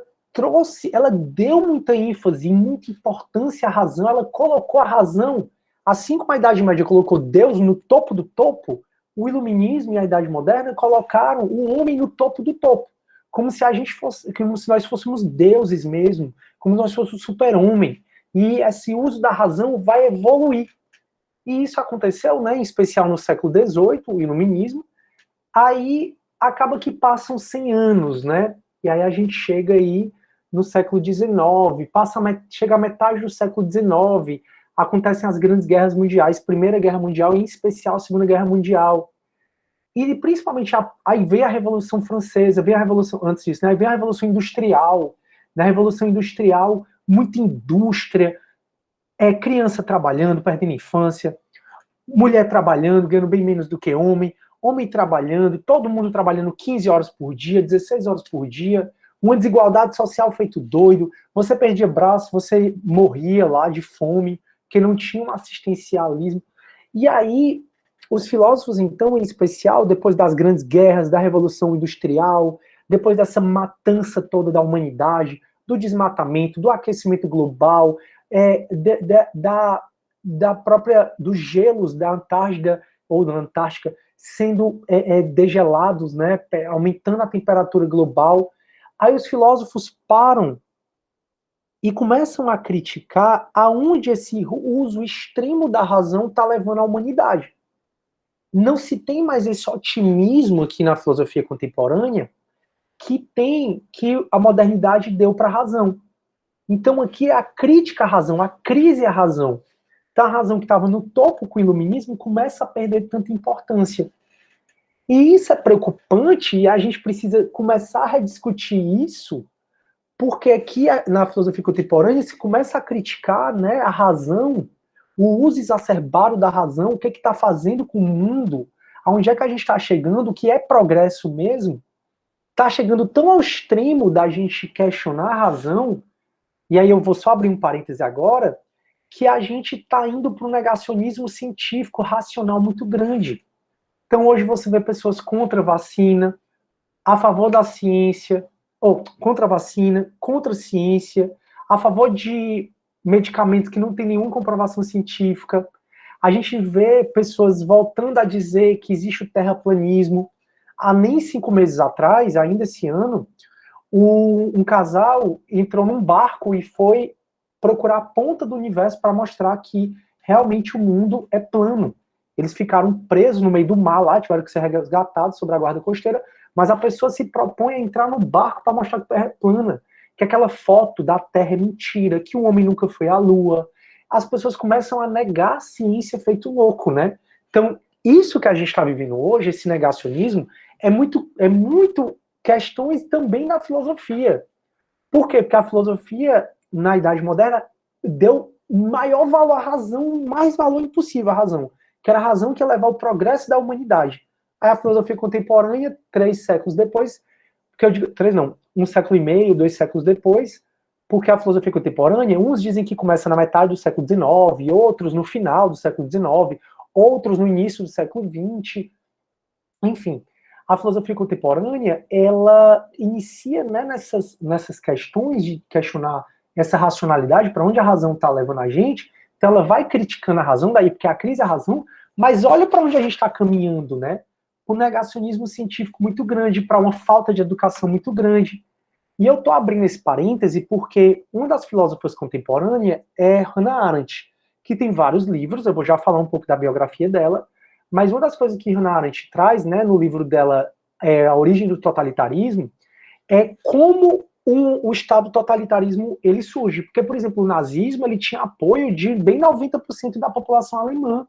deu muita ênfase, muita importância à razão, ela colocou a razão, assim como a Idade Média colocou Deus no topo do topo, o Iluminismo e a Idade Moderna colocaram o homem no topo do topo, como se nós fôssemos deuses mesmo, como se nós fôssemos super-homem. E esse uso da razão vai evoluir. E isso aconteceu, né, em especial no século XVIII, o Iluminismo. Aí acaba que passam 100 anos, né? E aí a gente chega aí no século XIX, chega a metade do século XIX, acontecem as grandes guerras mundiais, Primeira Guerra Mundial e, em especial, Segunda Guerra Mundial. E, principalmente, aí veio a Revolução Francesa, veio a Revolução, antes disso, né, veio a Revolução Industrial. Na Revolução Industrial, muita indústria, criança trabalhando, perdendo infância, mulher trabalhando, ganhando bem menos do que homem, homem trabalhando, todo mundo trabalhando 15 horas por dia, 16 horas por dia, uma desigualdade social feito doido, você perdia braço, você morria lá de fome, porque não tinha um assistencialismo. E aí, os filósofos, então, em especial, depois das grandes guerras, da Revolução Industrial, depois dessa matança toda da humanidade, do desmatamento, do aquecimento global, dos gelos da Antártida ou da Antártica sendo degelados, né, aumentando a temperatura global. Aí os filósofos param e começam a criticar aonde esse uso extremo da razão está levando a humanidade. Não se tem mais esse otimismo aqui na filosofia contemporânea que a modernidade deu para a razão. Então aqui é a crítica à razão, a crise à razão. Então a razão que estava no topo com o iluminismo começa a perder tanta importância. E isso é preocupante e a gente precisa começar a rediscutir isso, porque aqui na filosofia contemporânea se começa a criticar, né, a razão, o uso exacerbado da razão, o que está fazendo com o mundo, aonde é que a gente está chegando, o que é progresso mesmo, está chegando tão ao extremo da gente questionar a razão, e aí eu vou só abrir um parêntese agora, que a gente está indo para um negacionismo científico, racional muito grande. Então hoje você vê pessoas contra a vacina, a favor da ciência, ou contra a vacina, contra a ciência, a favor de medicamentos que não tem nenhuma comprovação científica. A gente vê pessoas voltando a dizer que existe o terraplanismo. Há nem 5 meses atrás, ainda esse ano, um casal entrou num barco e foi procurar a ponta do universo para mostrar que realmente o mundo é plano. Eles ficaram presos no meio do mar lá, tiveram que ser resgatados sobre a guarda costeira, mas a pessoa se propõe a entrar no barco para mostrar que a Terra é plana, que aquela foto da Terra é mentira, que o homem nunca foi à Lua. As pessoas começam a negar a ciência feito louco, né? Então, isso que a gente está vivendo hoje, esse negacionismo, é muito questões também da filosofia. Por quê? Porque a filosofia, na Idade Moderna, deu maior valor, a razão, mais valor impossível, a razão, que era a razão que ia levar ao progresso da humanidade. Aí a filosofia contemporânea, 3 séculos depois, porque eu digo, 3 não, 1,5 século, 2 séculos depois, porque a filosofia contemporânea, uns dizem que começa na metade do século XIX, outros no final do século XIX, outros no início do século XX, enfim. A filosofia contemporânea, ela inicia, né, nessas questões de questionar essa racionalidade, para onde a razão está levando a gente, então ela vai criticando a razão, daí porque a crise é a razão, mas olha para onde a gente está caminhando, né? O negacionismo científico muito grande, para uma falta de educação muito grande. E eu estou abrindo esse parêntese porque uma das filósofas contemporâneas é Hannah Arendt, que tem vários livros, eu vou já falar um pouco da biografia dela, mas uma das coisas que Hannah Arendt traz, né, no livro dela, A Origem do Totalitarismo, é como o Estado totalitarismo ele surge. Porque, por exemplo, o nazismo ele tinha apoio de bem 90% da população alemã.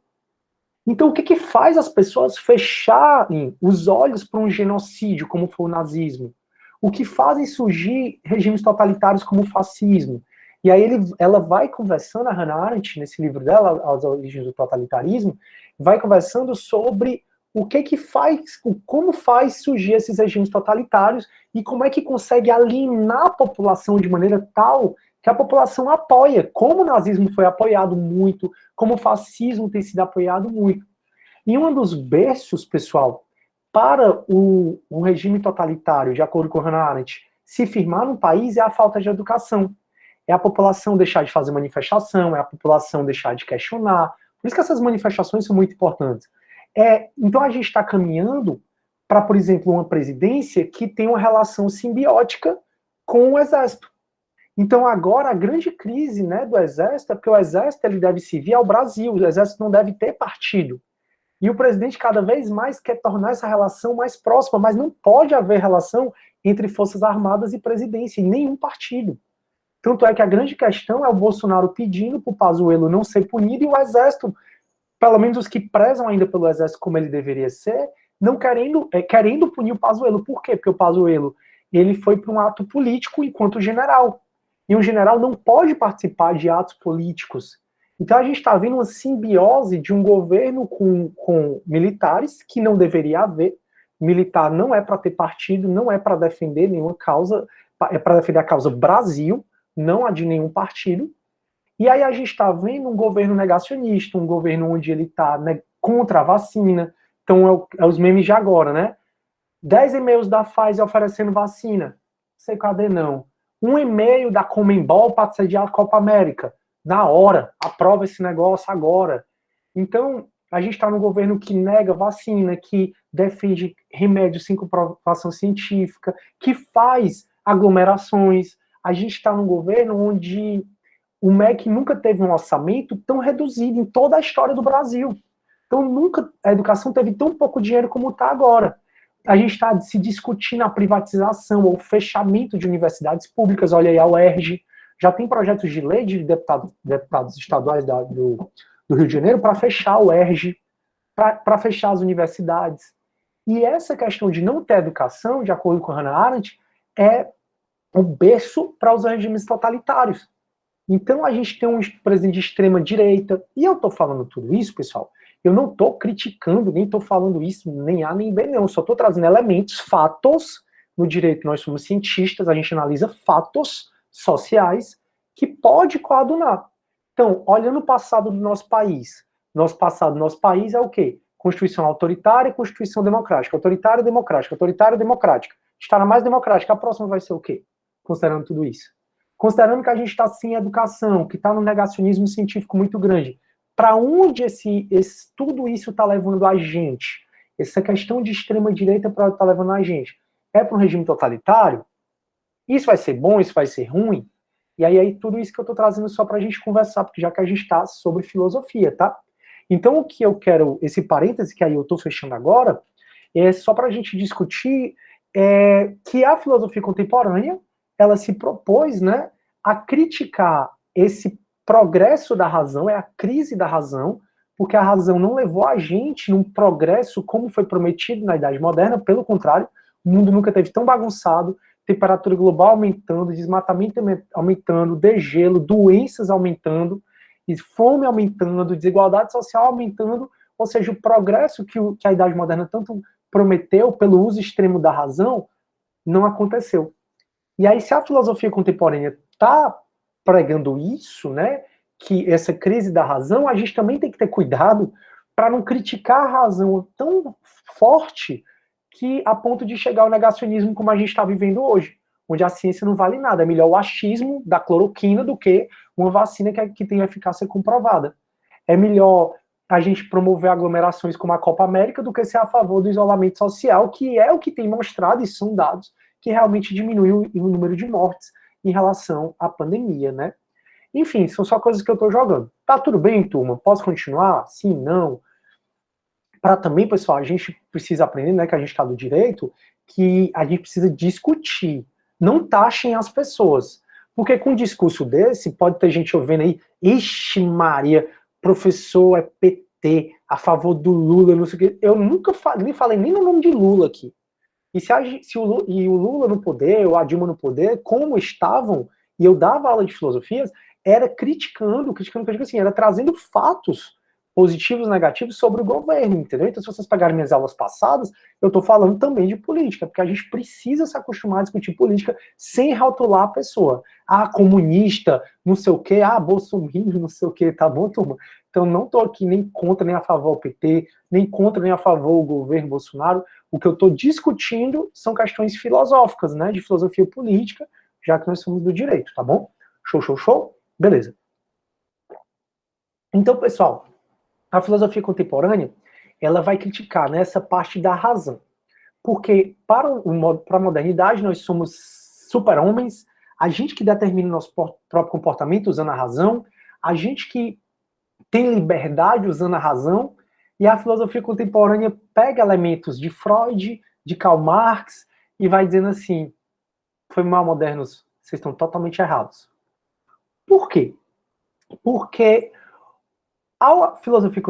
Então, o que faz as pessoas fecharem os olhos para um genocídio, como foi o nazismo? O que fazem surgir regimes totalitários como o fascismo? E aí ela vai conversando, a Hannah Arendt, nesse livro dela, As Origens do Totalitarismo, vai conversando sobre o que faz, como faz surgir esses regimes totalitários e como é que consegue alienar a população de maneira tal que a população apoia, como o nazismo foi apoiado muito, como o fascismo tem sido apoiado muito. E um dos berços, pessoal, para o regime totalitário, de acordo com Hannah Arendt, se firmar no país é a falta de educação. É a população deixar de fazer manifestação, é a população deixar de questionar. Por isso que essas manifestações são muito importantes. Então a gente está caminhando para, por exemplo, uma presidência que tem uma relação simbiótica com o exército. Então agora a grande crise, né, do exército é porque o exército ele deve servir ao Brasil, o exército não deve ter partido. E o presidente cada vez mais quer tornar essa relação mais próxima, mas não pode haver relação entre Forças Armadas e presidência, em nenhum partido. Tanto é que a grande questão é o Bolsonaro pedindo para o Pazuello não ser punido e o Exército, pelo menos os que prezam ainda pelo Exército como ele deveria ser, não querendo punir o Pazuello. Por quê? Porque o Pazuello ele foi para um ato político enquanto general. E um general não pode participar de atos políticos. Então a gente está vendo uma simbiose de um governo com militares, que não deveria haver. Militar não é para ter partido, não é para defender nenhuma causa, é para defender a causa Brasil, não a de nenhum partido. E aí a gente está vendo um governo negacionista, um governo onde ele está, né, contra a vacina. Então é os memes de agora, né? 10 e-mails da Pfizer oferecendo vacina. Não sei cadê não. Um e-mail da Conmebol para sediar a Copa América. Na hora, aprova esse negócio agora. Então, a gente está num governo que nega vacina, que defende remédios sem comprovação científica, que faz aglomerações. A gente está num governo onde o MEC nunca teve um orçamento tão reduzido em toda a história do Brasil. Então, nunca a educação teve tão pouco dinheiro como está agora. A gente está se discutindo a privatização ou o fechamento de universidades públicas. Olha aí a UERJ. Já tem projetos de lei de deputados estaduais do Rio de Janeiro para fechar o UERJ, para fechar as universidades. E essa questão de não ter educação, de acordo com a Hannah Arendt, é o berço para os regimes totalitários. Então a gente tem um presidente de extrema direita, e eu estou falando tudo isso, pessoal, eu não estou criticando, nem estou falando isso, nem A nem B, não, eu só estou trazendo elementos, fatos, no direito nós somos cientistas, a gente analisa fatos sociais que pode coadunar. Então, olhando o passado do nosso país, nosso passado do nosso país é o quê? Constituição autoritária e Constituição democrática, autoritária e democrática, autoritária e democrática. Está na mais democrática, a próxima vai ser o quê? Considerando tudo isso. Considerando que a gente está sem educação, que está no negacionismo científico muito grande, para onde tudo isso está levando a gente? Essa questão de extrema-direita para onde está levando a gente? É para um regime totalitário? Isso vai ser bom? Isso vai ser ruim? E aí tudo isso que eu estou trazendo só para a gente conversar, porque já que a gente está sobre filosofia, tá? Então o que eu quero, esse parêntese que aí eu estou fechando agora, é só para a gente discutir que a filosofia contemporânea, ela se propôs, né, a criticar esse progresso da razão, a crise da razão, porque a razão não levou a gente num progresso como foi prometido na Idade Moderna, pelo contrário, o mundo nunca teve tão bagunçado, temperatura global aumentando, desmatamento aumentando, degelo, doenças aumentando, e fome aumentando, desigualdade social aumentando, ou seja, o progresso que a Idade Moderna tanto prometeu pelo uso extremo da razão, não aconteceu. E aí, se a filosofia contemporânea está pregando isso, né, que essa crise da razão, a gente também tem que ter cuidado para não criticar a razão tão forte que a ponto de chegar ao negacionismo como a gente está vivendo hoje, onde a ciência não vale nada. É melhor o achismo da cloroquina do que uma vacina que tem eficácia comprovada. É melhor a gente promover aglomerações como a Copa América do que ser a favor do isolamento social, que é o que tem mostrado, e são dados, que realmente diminuiu o número de mortes em relação à pandemia, né? Enfim, são só coisas que eu tô jogando. Tá tudo bem, turma? Posso continuar? Sim, não? Para também, pessoal, a gente precisa aprender, né, que a gente está do direito, que a gente precisa discutir. Não taxem as pessoas. Porque com um discurso desse, pode ter gente ouvindo aí, ixi Maria, professor é PT, a favor do Lula, não sei o quê. Eu nunca falei nem no nome de Lula aqui. E se o Lula no poder, ou a Dilma no poder, como estavam, e eu dava aula de filosofias, era criticando, assim, era trazendo fatos positivos, negativos sobre o governo, entendeu? Então, se vocês pegarem minhas aulas passadas, eu estou falando também de política, porque a gente precisa se acostumar a discutir política sem rotular a pessoa. Ah, comunista, não sei o quê, ah, bolsominion, não sei o quê, tá bom, turma? Então, não estou aqui nem contra, nem a favor do PT, nem contra, nem a favor do governo Bolsonaro. O que eu estou discutindo são questões filosóficas, né, de filosofia política, já que nós somos do direito, tá bom? Show, show, show? Beleza. Então, pessoal, a filosofia contemporânea, ela vai criticar nessa parte da razão. Porque para a modernidade nós somos super-homens, a gente que determina o nosso próprio comportamento usando a razão, a gente que tem liberdade usando a razão, e a filosofia contemporânea pega elementos de Freud, de Karl Marx, e vai dizendo assim, foi mal, modernos, vocês estão totalmente errados. Por quê? Porque a filosofia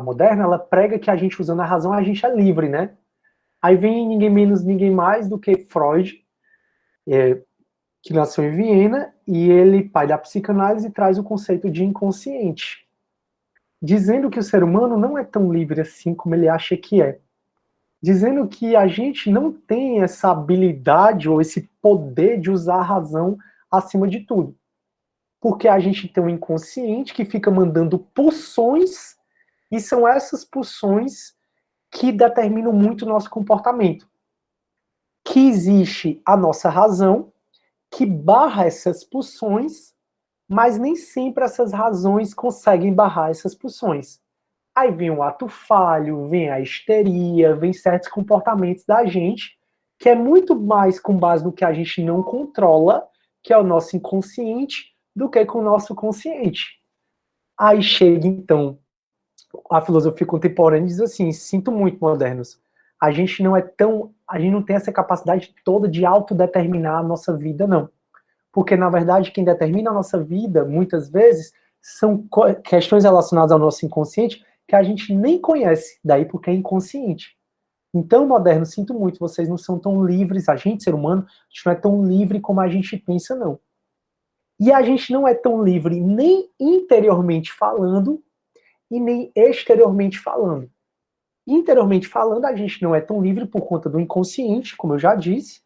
moderna, ela prega que a gente usando a razão, a gente é livre, né? Aí vem ninguém menos, ninguém mais do que Freud, que nasceu em Viena, e ele, pai da psicanálise, traz o conceito de inconsciente, dizendo que o ser humano não é tão livre assim como ele acha que é. Dizendo que a gente não tem essa habilidade ou esse poder de usar a razão acima de tudo. Porque a gente tem um inconsciente que fica mandando pulsões, e são essas pulsões que determinam muito o nosso comportamento. Que existe a nossa razão, que barra essas pulsões, mas nem sempre essas razões conseguem barrar essas pulsões. Aí vem o ato falho, vem a histeria, vem certos comportamentos da gente, que é muito mais com base no que a gente não controla, que é o nosso inconsciente, do que com o nosso consciente. Aí chega, então, a filosofia contemporânea e diz assim, sinto muito, modernos, a gente não tem essa capacidade toda de autodeterminar a nossa vida, não. Porque, na verdade, quem determina a nossa vida, muitas vezes, são questões relacionadas ao nosso inconsciente que a gente nem conhece, daí porque é inconsciente. Então, moderno, sinto muito, vocês não são tão livres, a gente, ser humano, a gente não é tão livre como a gente pensa, não. E a gente não é tão livre nem interiormente falando e nem exteriormente falando. Interiormente falando, a gente não é tão livre por conta do inconsciente, como eu já disse,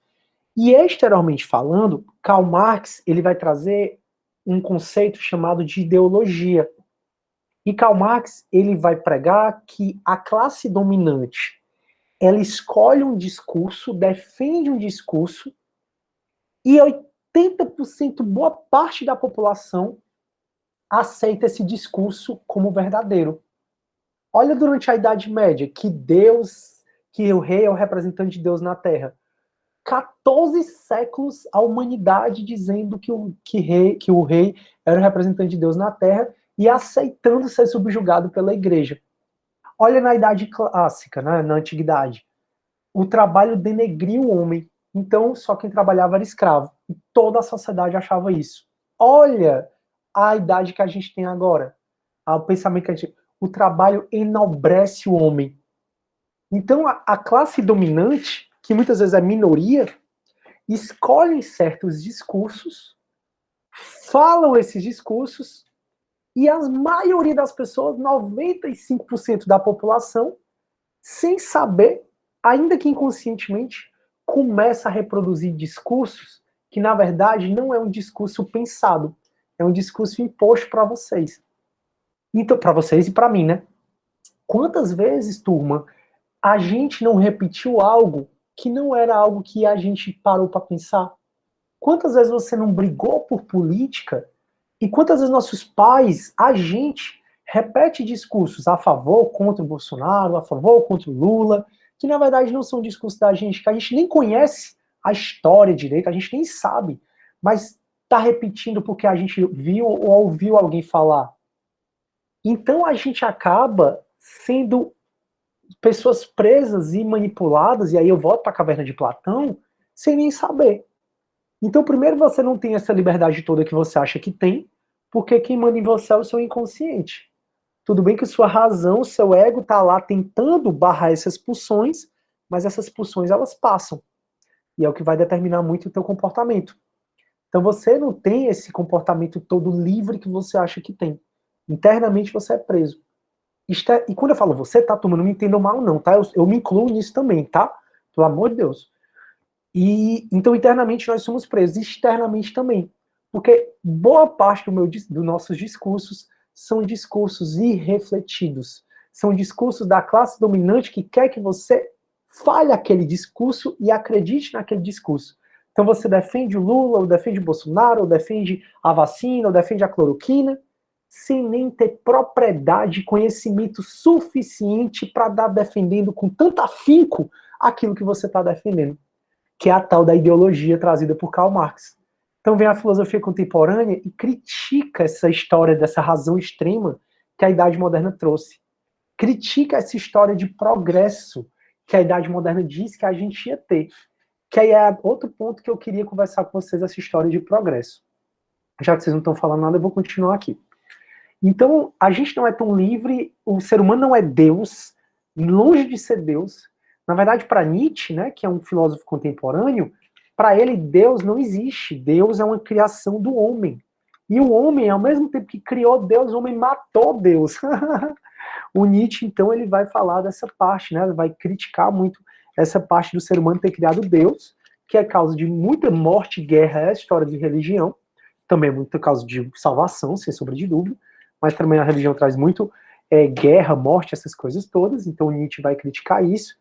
e exteriormente falando, Karl Marx ele vai trazer um conceito chamado de ideologia. E Karl Marx ele vai pregar que a classe dominante ela escolhe um discurso, defende um discurso, e 80%, boa parte da população, aceita esse discurso como verdadeiro. Olha durante a Idade Média, que o rei é o representante de Deus na Terra. 14 séculos a humanidade dizendo que o rei era o representante de Deus na Terra e aceitando ser subjugado pela igreja. Olha na Idade Clássica, né, na Antiguidade. O trabalho denegria o homem. Então, só quem trabalhava era escravo. E toda a sociedade achava isso. Olha a idade que a gente tem agora. O pensamento que a gente... O trabalho enobrece o homem. Então, a classe dominante, que muitas vezes é minoria, escolhem certos discursos, falam esses discursos E a maioria das pessoas, 95% da população, sem saber, ainda que inconscientemente, começa a reproduzir discursos que, na verdade, não é um discurso pensado, é um discurso imposto para vocês. Então, para vocês e para mim, né? Quantas vezes, turma, a gente não repetiu algo que não era algo que a gente parou para pensar? Quantas vezes você não brigou por política? E quantas vezes nossos pais, a gente, repete discursos a favor, contra o Bolsonaro, a favor, contra o Lula, que na verdade não são discursos da gente, que a gente nem conhece a história direito, a gente nem sabe, mas está repetindo porque a gente viu ou ouviu alguém falar. Então a gente acaba sendo pessoas presas e manipuladas, e aí eu volto para a caverna de Platão, sem nem saber. Então, primeiro, você não tem essa liberdade toda que você acha que tem, porque quem manda em você é o seu inconsciente. Tudo bem que sua razão, seu ego está lá tentando barrar essas pulsões, mas essas pulsões, elas passam. E é o que vai determinar muito o teu comportamento. Então, você não tem esse comportamento todo livre que você acha que tem. Internamente, você é preso. E quando eu falo você, tá, turma, não me entendam mal não, tá? Eu me incluo nisso também, tá? Pelo amor de Deus. E então internamente nós somos presos, externamente também, porque boa parte dos nossos discursos são discursos irrefletidos, são discursos da classe dominante que quer que você fale aquele discurso e acredite naquele discurso. Então você defende o Lula, ou defende o Bolsonaro, ou defende a vacina, ou defende a cloroquina, sem nem ter propriedade, conhecimento suficiente para dar defendendo com tanto afinco aquilo que você está defendendo, que é a tal da ideologia trazida por Karl Marx. Então vem a filosofia contemporânea e critica essa história dessa razão extrema que a Idade Moderna trouxe. Critica essa história de progresso que a Idade Moderna diz que a gente ia ter. Que aí é outro ponto que eu queria conversar com vocês, essa história de progresso. Já que vocês não estão falando nada, eu vou continuar aqui. Então, a gente não é tão livre, o ser humano não é Deus, longe de ser Deus. Na verdade, para Nietzsche, né, que é um filósofo contemporâneo, para ele Deus não existe. Deus é uma criação do homem. E o homem, ao mesmo tempo que criou Deus, o homem matou Deus. O Nietzsche, então, ele vai falar dessa parte, né, vai criticar muito essa parte do ser humano ter criado Deus, que é causa de muita morte, guerra, é a história de religião, também é muita causa de salvação, sem sombra de dúvida, mas também a religião traz muito guerra, morte, essas coisas todas, então Nietzsche vai criticar isso.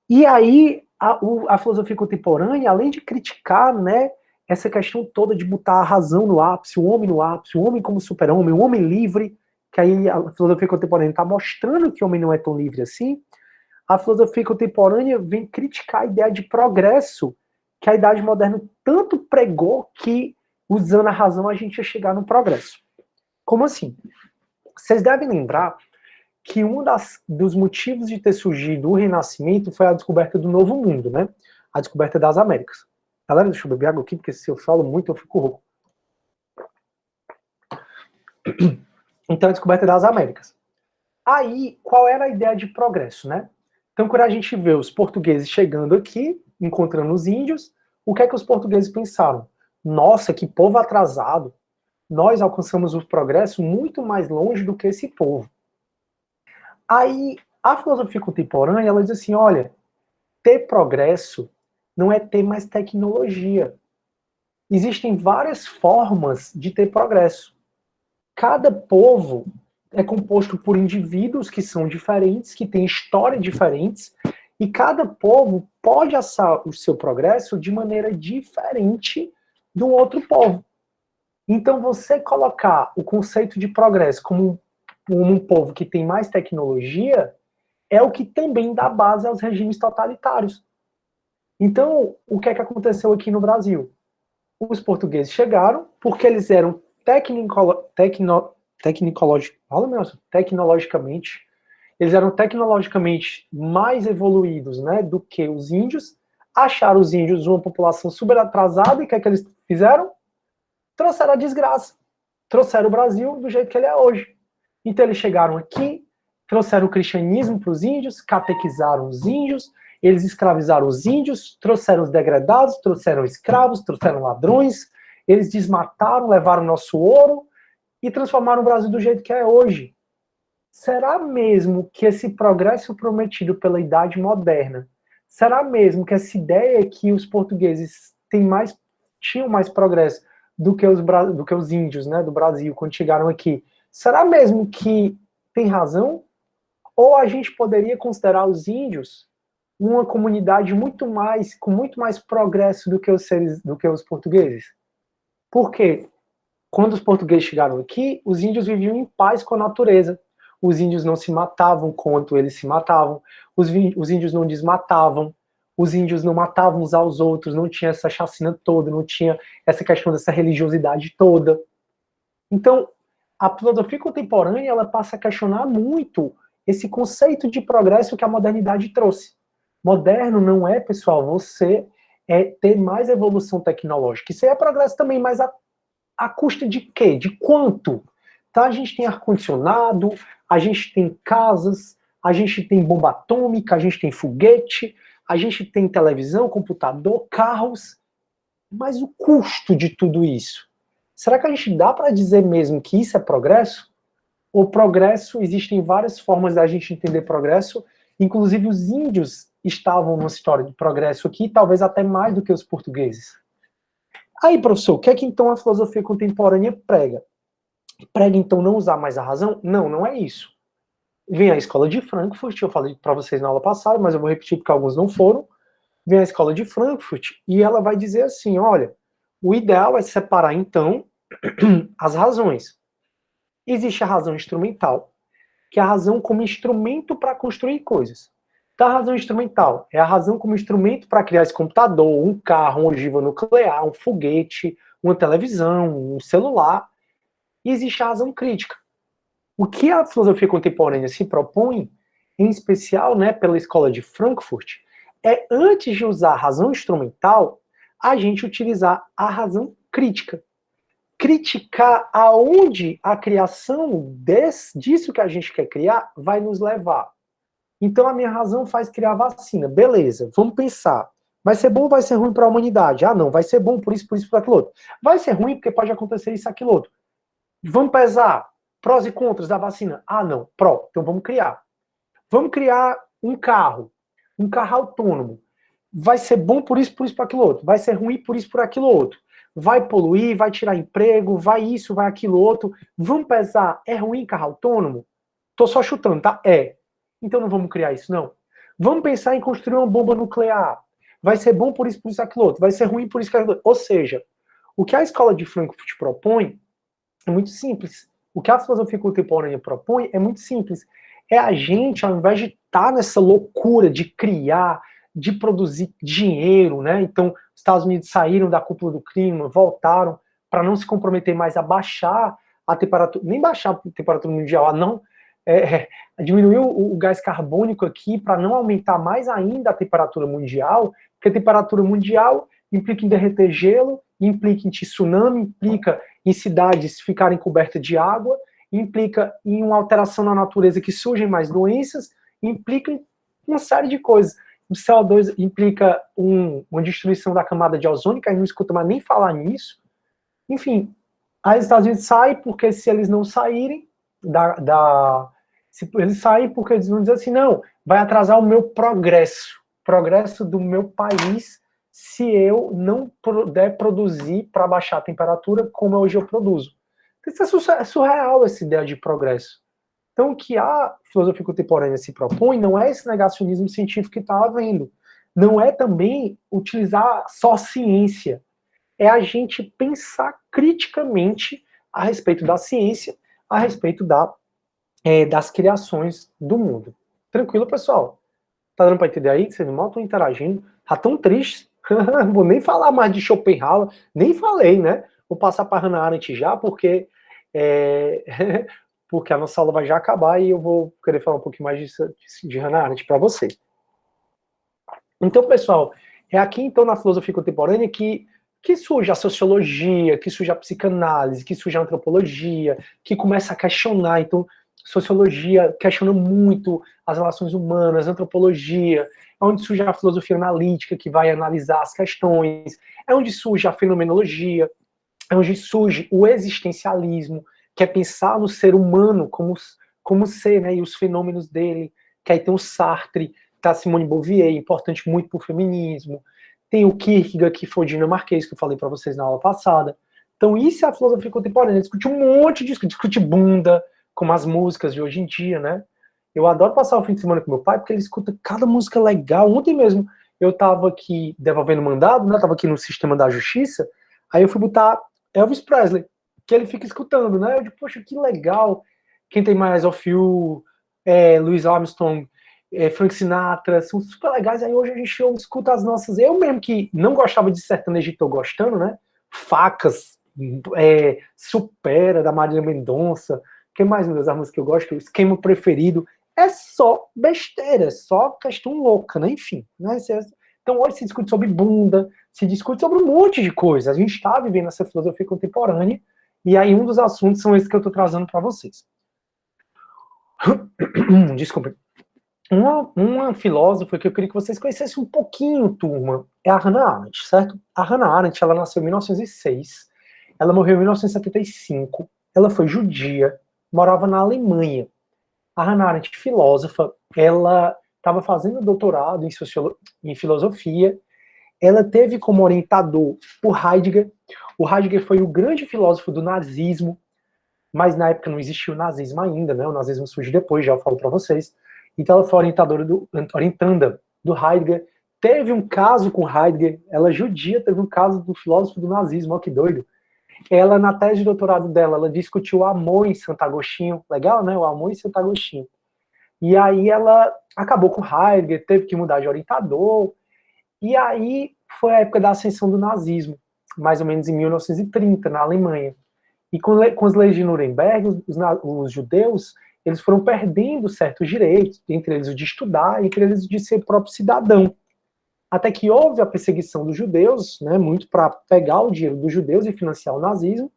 E aí, a filosofia contemporânea, além de criticar, né, essa questão toda de botar a razão no ápice, o homem como super-homem, o homem livre, que aí a filosofia contemporânea está mostrando que o homem não é tão livre assim, a filosofia contemporânea vem criticar a ideia de progresso que a Idade Moderna tanto pregou que, usando a razão, a gente ia chegar no progresso. Como assim? Vocês devem lembrar que um dos motivos de ter surgido o Renascimento foi a descoberta do Novo Mundo, né? A descoberta das Américas. Galera, deixa eu beber água aqui, porque se eu falo muito, eu fico rouco. Então, a descoberta das Américas. Aí, qual era a ideia de progresso, né? Então, quando a gente vê os portugueses chegando aqui, encontrando os índios, o que é que os portugueses pensaram? Nossa, que povo atrasado. Nós alcançamos o progresso muito mais longe do que esse povo. Aí, a filosofia contemporânea, ela diz assim, olha, ter progresso não é ter mais tecnologia. Existem várias formas de ter progresso. Cada povo é composto por indivíduos que são diferentes, que têm histórias diferentes, e cada povo pode assar o seu progresso de maneira diferente do outro povo. Então, você colocar o conceito de progresso como um povo que tem mais tecnologia é o que também dá base aos regimes totalitários. Então, o que é que aconteceu aqui no Brasil? Os portugueses chegaram porque eles eram tecnologicamente, eles eram tecnologicamente mais evoluídos, né, do que os índios, acharam os índios uma população super atrasada, e o que é que eles fizeram? Trouxeram a desgraça. Trouxeram o Brasil do jeito que ele é hoje. Então eles chegaram aqui, trouxeram o cristianismo para os índios, catequizaram os índios, eles escravizaram os índios, trouxeram os degradados, trouxeram escravos, trouxeram ladrões, eles desmataram, levaram nosso ouro, e transformaram o Brasil do jeito que é hoje. Será mesmo que esse progresso prometido pela Idade Moderna, será mesmo que essa ideia que os portugueses tinham mais progresso do que os índios, né, do Brasil, quando chegaram aqui, será mesmo que tem razão? Ou a gente poderia considerar os índios uma comunidade com muito mais progresso do que os portugueses? Por quê? Quando os portugueses chegaram aqui, os índios viviam em paz com a natureza. Os índios não se matavam quanto eles se matavam. Os índios não desmatavam. Os índios não matavam uns aos outros. Não tinha essa chacina toda. Não tinha essa questão dessa religiosidade toda. Então, a filosofia contemporânea ela passa a questionar muito esse conceito de progresso que a modernidade trouxe. Moderno não é, pessoal, você ter mais evolução tecnológica. Isso aí é progresso também, mas a custa de quê? De quanto? Tá, a gente tem ar-condicionado, a gente tem casas, a gente tem bomba atômica, a gente tem foguete, a gente tem televisão, computador, carros, mas o custo de tudo isso? Será que a gente dá para dizer mesmo que isso é progresso? O progresso, existem várias formas da gente entender progresso, inclusive os índios estavam numa história de progresso aqui, talvez até mais do que os portugueses. Aí, professor, o que é que então a filosofia contemporânea prega? Prega então não usar mais a razão? Não, não é isso. Vem a escola de Frankfurt, eu falei para vocês na aula passada, mas eu vou repetir porque alguns não foram. Vem a escola de Frankfurt e ela vai dizer assim, olha, o ideal é separar então as razões. Existe a razão instrumental, que é a razão como instrumento para construir coisas. Então, a razão instrumental é a razão como instrumento para criar esse computador, um carro, uma ogiva nuclear, um foguete, uma televisão, um celular. E existe a razão crítica. O que a filosofia contemporânea se propõe, em especial, né, pela escola de Frankfurt, é, antes de usar a razão instrumental, a gente utilizar a razão crítica. Criticar aonde a criação disso que a gente quer criar vai nos levar. Então a minha razão faz criar vacina. Beleza, vamos pensar. Vai ser bom ou vai ser ruim para a humanidade? Ah, não, vai ser bom por isso, por aquilo outro. Vai ser ruim porque pode acontecer isso, aquilo outro. Vamos pesar prós e contras da vacina? Ah, não, pró. Então vamos criar. Vamos criar um carro autônomo. Vai ser bom por isso, por aquilo outro. Vai ser ruim por isso, por aquilo outro. Vai poluir, vai tirar emprego, vai isso, vai aquilo outro. Vamos pesar, é ruim carro autônomo? Tô só chutando, tá? É. Então não vamos criar isso, não. Vamos pensar em construir uma bomba nuclear. Vai ser bom por isso, aquilo outro. Vai ser ruim por isso, aquilo outro. Ou seja, o que a escola de Frankfurt propõe é muito simples. O que a filosofia contemporânea propõe é muito simples. É a gente, ao invés de estar nessa loucura de criar, de produzir dinheiro, né? Então, os Estados Unidos saíram da cúpula do crime, voltaram para não se comprometer mais a baixar a temperatura, nem baixar a temperatura mundial, a não diminuir o gás carbônico aqui para não aumentar mais ainda a temperatura mundial, porque a temperatura mundial implica em derreter gelo, implica em tsunami, implica em cidades ficarem cobertas de água, implica em uma alteração na natureza que surgem mais doenças, implica em uma série de coisas. O CO2 implica uma destruição da camada de ozônio, que a gente não escuta mais nem falar nisso. Enfim, aí os Estados Unidos saem porque se eles não saírem se eles saem porque eles vão dizer assim, não, vai atrasar o meu progresso do meu país se eu não puder produzir para baixar a temperatura como hoje eu produzo. Isso é surreal, essa ideia de progresso. Então, o que a filosofia contemporânea se propõe não é esse negacionismo científico que está havendo. Não é também utilizar só ciência. É a gente pensar criticamente a respeito da ciência, a respeito das criações do mundo. Tranquilo, pessoal? Tá dando para entender aí? Vocês mal estão interagindo. Tá tão triste. Vou nem falar mais de Schopenhauer. Nem falei, né? Vou passar para Hannah Arendt já, porque porque a nossa aula vai já acabar e eu vou querer falar um pouquinho mais de Hannah Arendt para vocês. Então, pessoal, é aqui então na filosofia contemporânea que surge a sociologia, que surge a psicanálise, que surge a antropologia, que começa a questionar. Então, sociologia questiona muito as relações humanas, antropologia, é onde surge a filosofia analítica, que vai analisar as questões, é onde surge a fenomenologia, é onde surge o existencialismo, que é pensar no ser humano como ser, né, e os fenômenos dele, que aí tem o Sartre, tá a Simone Beauvoir, importante muito para o feminismo, tem o Kierkegaard, que foi o dinamarquês, que eu falei para vocês na aula passada. Então isso é a filosofia contemporânea, discute um monte de discute bunda, como as músicas de hoje em dia, né? Eu adoro passar o fim de semana com meu pai, porque ele escuta cada música legal. Ontem mesmo eu tava aqui devolvendo mandado, né? Tava aqui no sistema da justiça, aí eu fui botar Elvis Presley, que ele fica escutando, né? Eu digo, poxa, que legal. Quem tem mais of You, Louis Armstrong, Frank Sinatra, são super legais. Aí hoje a gente escuta as nossas. Eu mesmo que não gostava de sertanejo, tô gostando, né? Facas, Supera, da Marília Mendonça. Que mais, meu Deus, a música que eu gosto, o esquema preferido. É só besteira, é só questão louca, né? Enfim. Né? Então hoje se discute sobre bunda, se discute sobre um monte de coisa. A gente está vivendo essa filosofia contemporânea, e aí um dos assuntos são esses que eu estou trazendo para vocês. Desculpa. Uma filósofa que eu queria que vocês conhecessem um pouquinho, turma, é a Hannah Arendt, certo? A Hannah Arendt, ela nasceu em 1906, ela morreu em 1975, ela foi judia, morava na Alemanha. A Hannah Arendt, filósofa, ela estava fazendo doutorado em filosofia, ela teve como orientador o Heidegger. O Heidegger foi o grande filósofo do nazismo, mas na época não existia o nazismo ainda, né? O nazismo surge depois, já eu falo para vocês. Então ela foi orientanda do Heidegger. Teve um caso com Heidegger, ela judia, teve um caso do filósofo do nazismo, olha que doido. Ela, na tese de doutorado dela, ela discutiu o amor em Santo Agostinho, legal, né? O amor em Santo Agostinho. E aí ela acabou com Heidegger, teve que mudar de orientador, e aí foi a época da ascensão do nazismo, mais ou menos em 1930, na Alemanha. E com as leis de Nuremberg, os judeus, eles foram perdendo certos direitos, entre eles o de estudar, entre eles o de ser próprio cidadão. Até que houve a perseguição dos judeus, né, muito para pegar o dinheiro dos judeus e financiar o nazismo.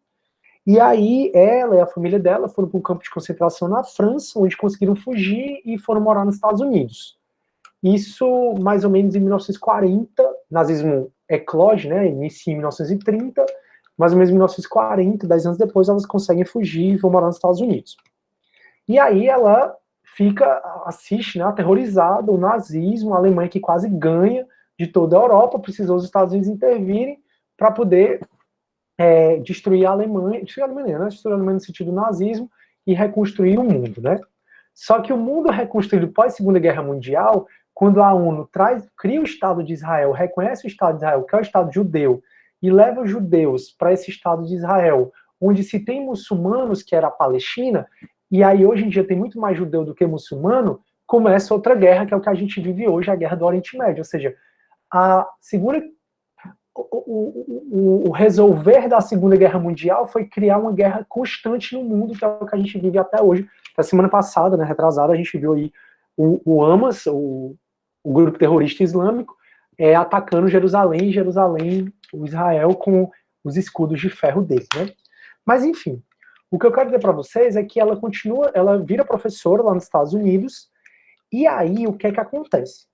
E aí ela e a família dela foram para um campo de concentração na França, onde conseguiram fugir e foram morar nos Estados Unidos. Isso mais ou menos em 1940, nazismo eclode, né, inicia em 1930, mais ou menos em 1940, 10 anos depois, elas conseguem fugir e vão morar nos Estados Unidos. E aí ela assiste, né, aterrorizada, o nazismo, a Alemanha que quase ganha de toda a Europa, precisou os Estados Unidos intervirem para poder destruir a Alemanha, né, destruir a Alemanha no sentido do nazismo e reconstruir o mundo, né? Só que o mundo reconstruído pós-Segunda Guerra Mundial, quando a ONU cria o Estado de Israel, reconhece o Estado de Israel, que é o Estado judeu, e leva os judeus para esse Estado de Israel, onde se tem muçulmanos, que era a Palestina, e aí hoje em dia tem muito mais judeu do que muçulmano, começa outra guerra, que é o que a gente vive hoje, a guerra do Oriente Médio. Ou seja, o resolver da Segunda Guerra Mundial foi criar uma guerra constante no mundo, que é o que a gente vive até hoje. Na semana passada, né, retrasada, a gente viu aí o Hamas, o grupo terrorista islâmico, atacando Jerusalém, o Israel, com os escudos de ferro deles, né? Mas, enfim, o que eu quero dizer para vocês é que ela vira professora lá nos Estados Unidos, e aí o que é que acontece?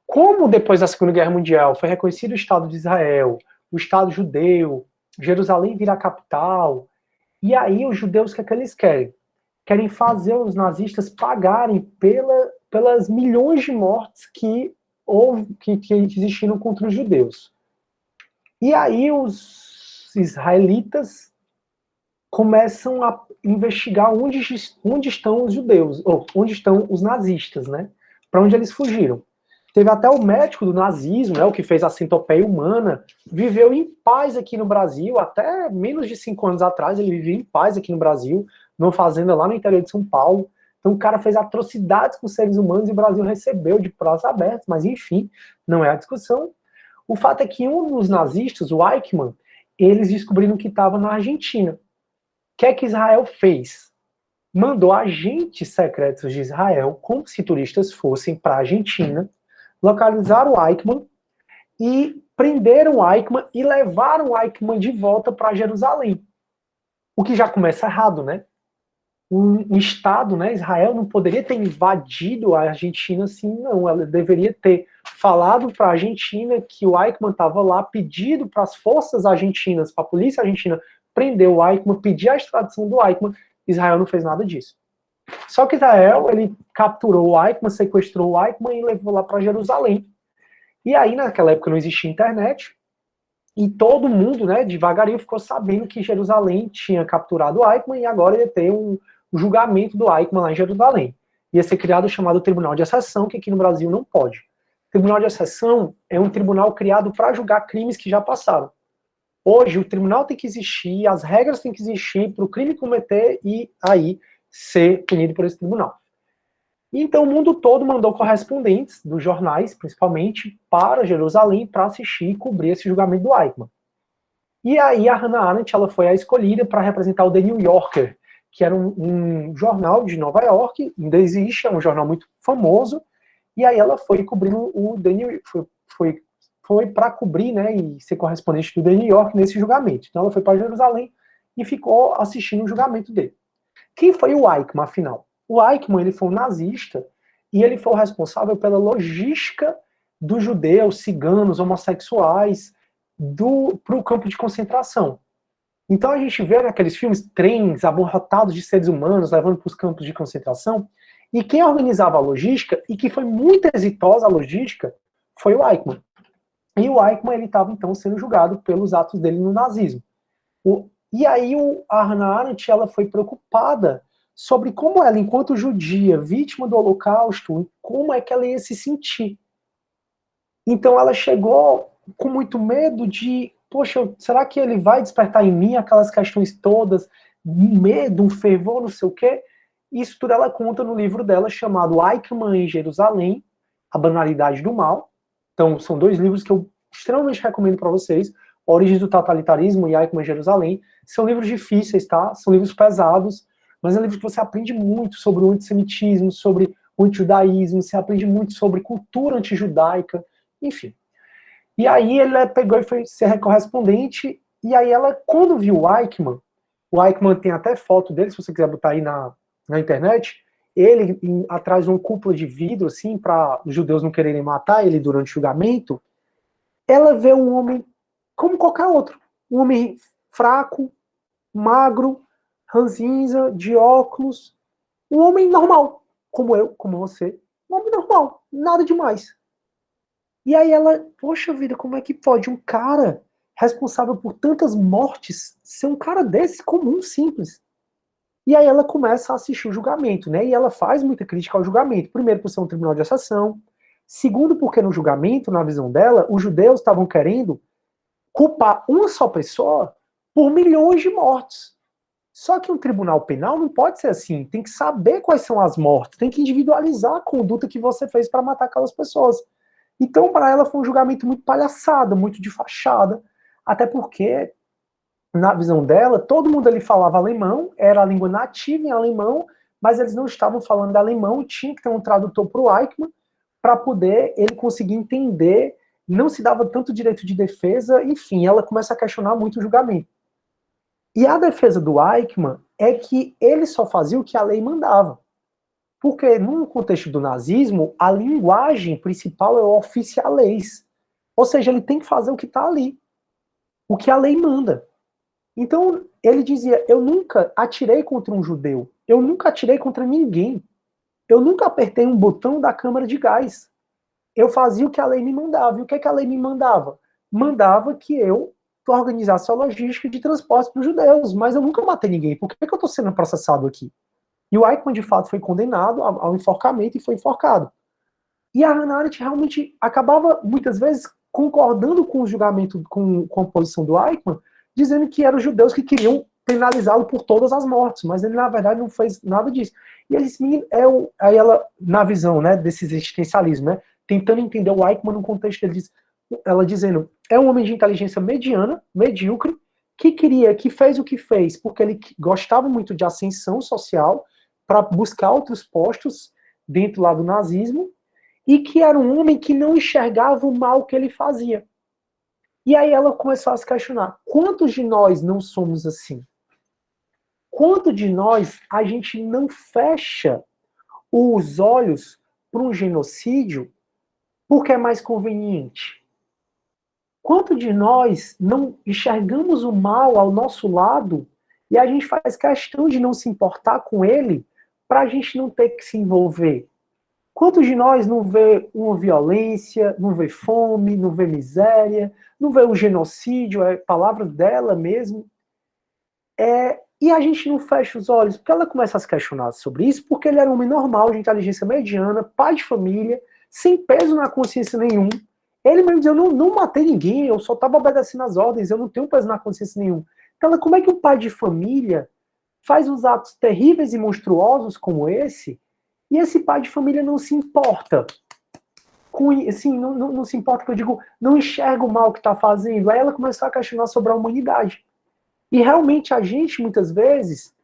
Como depois da Segunda Guerra Mundial foi reconhecido o Estado de Israel, o Estado judeu, Jerusalém vira a capital, e aí os judeus, o que é que eles querem? Querem fazer os nazistas pagarem pelas milhões de mortes que existiram contra os judeus. E aí os israelitas começam a investigar onde estão os judeus, ou onde estão os nazistas, né? Para onde eles fugiram. Teve até o médico do nazismo, né, o que fez a centopeia humana, viveu em paz aqui no Brasil, até menos de 5 anos atrás, ele vivia em paz aqui no Brasil, numa fazenda lá no interior de São Paulo. Então o cara fez atrocidades com seres humanos e o Brasil recebeu de braços abertos, mas enfim, não é a discussão. O fato é que um dos nazistas, o Eichmann, eles descobriram que estava na Argentina. O que é que Israel fez? Mandou agentes secretos de Israel, como se turistas fossem para a Argentina, localizaram o Eichmann e prenderam o Eichmann e levaram o Eichmann de volta para Jerusalém. O que já começa errado, né? Um Estado, né, Israel, não poderia ter invadido a Argentina assim, não. Ela deveria ter falado para a Argentina que o Eichmann estava lá, pedido para as forças argentinas, para a polícia argentina, prender o Eichmann, pedir a extradição do Eichmann. Israel não fez nada disso. Só que Israel, ele capturou o Eichmann, sequestrou o Eichmann e levou lá para Jerusalém. E aí, naquela época, não existia internet, e todo mundo, né, devagarinho ficou sabendo que Jerusalém tinha capturado o Eichmann e agora ia ter um julgamento do Eichmann lá em Jerusalém. Ia ser criado o chamado Tribunal de Exceção, que aqui no Brasil não pode. Tribunal de Exceção é um tribunal criado para julgar crimes que já passaram. Hoje, o tribunal tem que existir, as regras têm que existir para o crime cometer e aí ser punido por esse tribunal. Então, o mundo todo mandou correspondentes dos jornais, principalmente, para Jerusalém para assistir e cobrir esse julgamento do Eichmann. E aí a Hannah Arendt ela foi a escolhida para representar o The New Yorker, que era um jornal de Nova York, ainda existe, é um jornal muito famoso, e aí ela foi cobrindo o The New York, foi para cobrir, né, e ser correspondente do The New York nesse julgamento. Então ela foi para Jerusalém e ficou assistindo o julgamento dele. Quem foi o Eichmann, afinal? O Eichmann ele foi um nazista e ele foi o responsável pela logística dos judeus, ciganos, homossexuais para o campo de concentração. Então a gente vê naqueles filmes trens abarrotados de seres humanos levando para os campos de concentração, e quem organizava a logística, e que foi muito exitosa a logística, foi o Eichmann. E o Eichmann ele estava então sendo julgado pelos atos dele no nazismo. E aí a Hannah Arendt ela foi preocupada sobre como ela, enquanto judia, vítima do Holocausto, como é que ela ia se sentir. Então ela chegou com muito medo de, poxa, será que ele vai despertar em mim aquelas questões todas, um medo, um fervor, não sei o quê? Isso tudo ela conta no livro dela chamado Eichmann em Jerusalém, A Banalidade do Mal. Então são 2 livros que eu extremamente recomendo para vocês, Origens do Totalitarismo e Eichmann em Jerusalém. São livros difíceis, tá? São livros pesados, mas é um livro que você aprende muito sobre o antissemitismo, sobre o antijudaísmo, você aprende muito sobre cultura antijudaica, enfim. E aí ele pegou e foi ser correspondente, e aí ela, quando viu o Eichmann tem até foto dele, se você quiser botar aí na internet, ele atrás de uma cúpula de vidro, assim, para os judeus não quererem matar ele durante o julgamento, ela vê um homem como qualquer outro, um homem fraco, magro, ranzinza, de óculos, um homem normal, como eu, como você, um homem normal, nada demais. E aí ela, poxa vida, como é que pode um cara responsável por tantas mortes ser um cara desse, comum, simples? E aí ela começa a assistir o julgamento, né? E ela faz muita crítica ao julgamento. Primeiro, por ser um tribunal de exceção. Segundo, porque no julgamento, na visão dela, os judeus estavam querendo culpar uma só pessoa por milhões de mortes. Só que um tribunal penal não pode ser assim. Tem que saber quais são as mortes. Tem que individualizar a conduta que você fez para matar aquelas pessoas. Então, para ela, foi um julgamento muito palhaçada, muito de fachada. Até porque, na visão dela, todo mundo ali falava alemão, era a língua nativa em alemão, mas eles não estavam falando alemão, tinha que ter um tradutor para o Eichmann, para poder ele conseguir entender, não se dava tanto direito de defesa, enfim, ela começa a questionar muito o julgamento. E a defesa do Eichmann é que ele só fazia o que a lei mandava. Porque no contexto do nazismo, a linguagem principal é o oficialês. Ou seja, ele tem que fazer o que está ali, o que a lei manda. Então, ele dizia, eu nunca atirei contra um judeu, eu nunca atirei contra ninguém, eu nunca apertei um botão da câmara de gás. Eu fazia o que a lei me mandava. E o que, que a lei me mandava? Mandava que eu organizasse a logística de transporte para os judeus, mas eu nunca matei ninguém. Por que, que eu estou sendo processado aqui? E o Eichmann, de fato, foi condenado ao enforcamento e foi enforcado. E a Hannah Arendt realmente acabava, muitas vezes, concordando com o julgamento, com a posição do Eichmann, dizendo que eram os judeus que queriam penalizá-lo por todas as mortes, mas ele, na verdade, não fez nada disso. E eles, aí ela, na visão, né, desse existencialismo, né, tentando entender o Eichmann no contexto, ela dizendo, é um homem de inteligência mediana, medíocre, que fez o que fez, porque ele gostava muito de ascensão social, para buscar outros postos dentro lá do nazismo, e que era um homem que não enxergava o mal que ele fazia. E aí ela começou a se questionar, quantos de nós não somos assim? Quanto de nós a gente não fecha os olhos para um genocídio porque é mais conveniente? Quanto de nós não enxergamos o mal ao nosso lado e a gente faz questão de não se importar com ele para a gente não ter que se envolver? Quantos de nós não vê uma violência, não vê fome, não vê miséria, não vê um genocídio, é palavras dela mesmo, e a gente não fecha os olhos? Porque ela começa a se questionar sobre isso, porque ele era um homem normal, de inteligência mediana, pai de família, sem peso na consciência nenhum. Ele mesmo diz, eu não matei ninguém, eu só estava obedecendo as ordens, eu não tenho peso na consciência nenhum. Então, como é que um pai de família faz uns atos terríveis e monstruosos como esse, e esse pai de família não se importa? Assim, não se importa, que eu digo, não enxerga o mal que está fazendo. Aí ela começou a questionar sobre a humanidade. E realmente a gente, muitas vezes,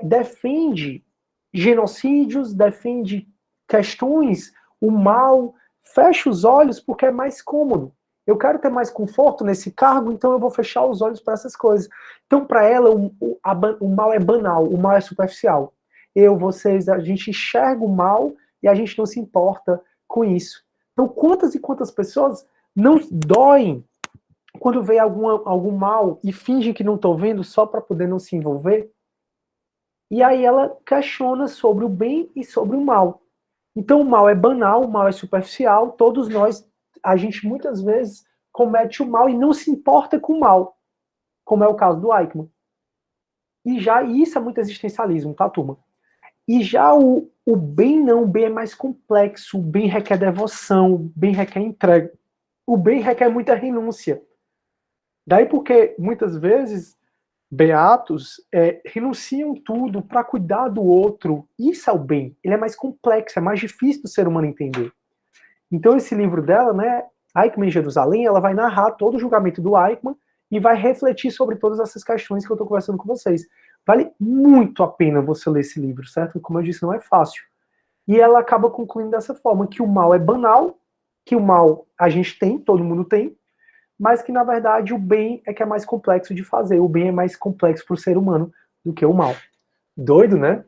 defende genocídios, defende questões, o mal, fecha os olhos porque é mais cômodo. Eu quero ter mais conforto nesse cargo, então eu vou fechar os olhos para essas coisas. Então, para ela, o mal é banal, o mal é superficial. Vocês, a gente enxerga o mal e a gente não se importa com isso. Então, quantas e quantas pessoas não doem quando vê algum mal e finge que não estão vendo só para poder não se envolver? E aí ela questiona sobre o bem e sobre o mal. Então o mal é banal, o mal é superficial, todos nós, a gente muitas vezes comete o mal e não se importa com o mal, como é o caso do Eichmann. E isso é muito existencialismo, tá, turma? E já o bem não, o bem é mais complexo, o bem requer devoção, o bem requer entrega, o bem requer muita renúncia. Daí porque, muitas vezes, beatos renunciam tudo para cuidar do outro. Isso é o bem. Ele é mais complexo, é mais difícil do ser humano entender. Então, esse livro dela, né, Eichmann em Jerusalém, ela vai narrar todo o julgamento do Eichmann e vai refletir sobre todas essas questões que eu estou conversando com vocês. Vale muito a pena você ler esse livro, certo? Como eu disse, não é fácil. E ela acaba concluindo dessa forma, que o mal é banal, que o mal a gente tem, todo mundo tem, mas que, na verdade, o bem é que é mais complexo de fazer. O bem é mais complexo para o ser humano do que o mal. Doido, né?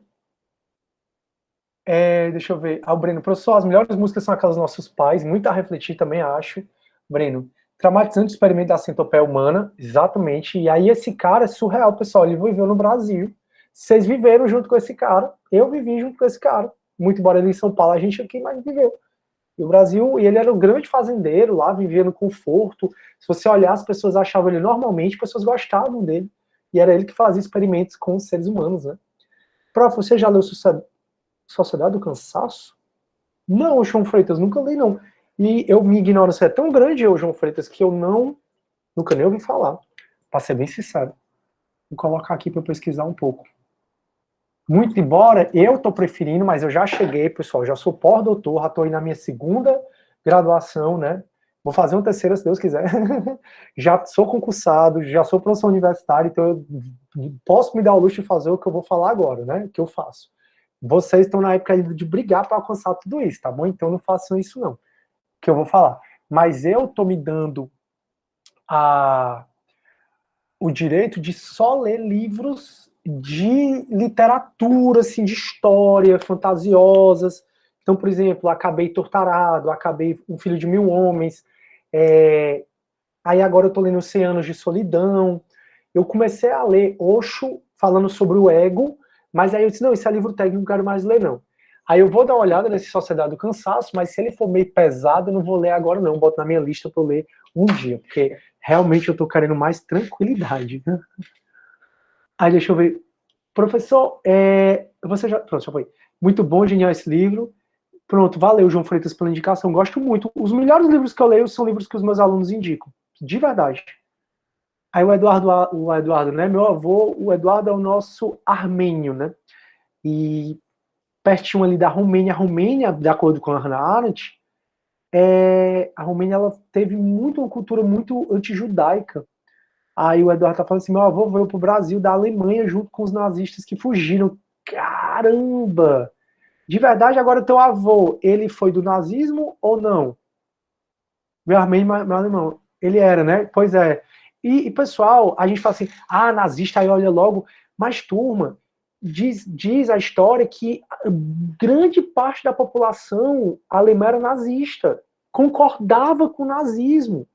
Deixa eu ver. O Breno, professor, as melhores músicas são aquelas dos nossos pais. Muito a refletir também, acho. Breno, traumatizante experimento da centopeia humana. Exatamente. E aí esse cara é surreal, pessoal. Ele viveu no Brasil. Vocês viveram junto com esse cara. Eu vivi junto com esse cara. Muito embora ele em São Paulo, a gente aqui mais viveu. E o Brasil, e ele era um grande fazendeiro lá, vivia no conforto. Se você olhar, as pessoas achavam ele normalmente, as pessoas gostavam dele. E era ele que fazia experimentos com os seres humanos, né? Prof, você já leu Sociedade do Cansaço? Não, João Freitas, nunca li, não. E minha ignorância é tão grande, João Freitas, que eu nunca nem ouvi falar. Pra ser bem sincero. Vou colocar aqui para pesquisar um pouco. Muito embora eu estou preferindo, mas eu já cheguei, pessoal, já sou pós-doutor, já estou aí na minha segunda graduação, né? Vou fazer uma terceira, se Deus quiser. Já sou concursado, já sou professor universitário, então eu posso me dar o luxo de fazer o que eu vou falar agora, né? O que eu faço. Vocês estão na época de brigar para alcançar tudo isso, tá bom? Então não façam isso, não. Que eu vou falar. Mas eu estou me dando o direito de só ler livros de literatura, assim, de história, fantasiosas. Então, por exemplo, acabei Torturado, acabei Um Filho de Mil Homens, aí agora eu estou lendo Oceanos de Solidão. Eu comecei a ler Osho falando sobre o ego, mas aí eu disse, não, esse é livro técnico, não quero mais ler, não. Aí eu vou dar uma olhada nesse Sociedade do Cansaço, mas se ele for meio pesado, eu não vou ler agora, não. Boto na minha lista para eu ler um dia, porque realmente eu tô querendo mais tranquilidade. Né? Aí deixa eu ver. Professor, você já. Pronto, já foi. Muito bom, genial esse livro. Pronto, valeu, João Freitas, pela indicação. Gosto muito. Os melhores livros que eu leio são livros que os meus alunos indicam. De verdade. Aí o Eduardo, né? Meu avô, o Eduardo é o nosso armênio, né? E pertinho ali da Romênia. A Romênia, de acordo com a Hannah Arendt, a Romênia ela teve uma cultura muito anti-judaica. Aí o Eduardo tá falando assim, meu avô veio pro Brasil da Alemanha junto com os nazistas que fugiram. Caramba! De verdade, agora o teu avô, ele foi do nazismo ou não? Meu armênio, meu alemão. Ele era, né? Pois é. E pessoal, a gente fala assim, nazista, aí olha logo. Mas, turma, diz a história que grande parte da população alemã era nazista. Concordava com o nazismo.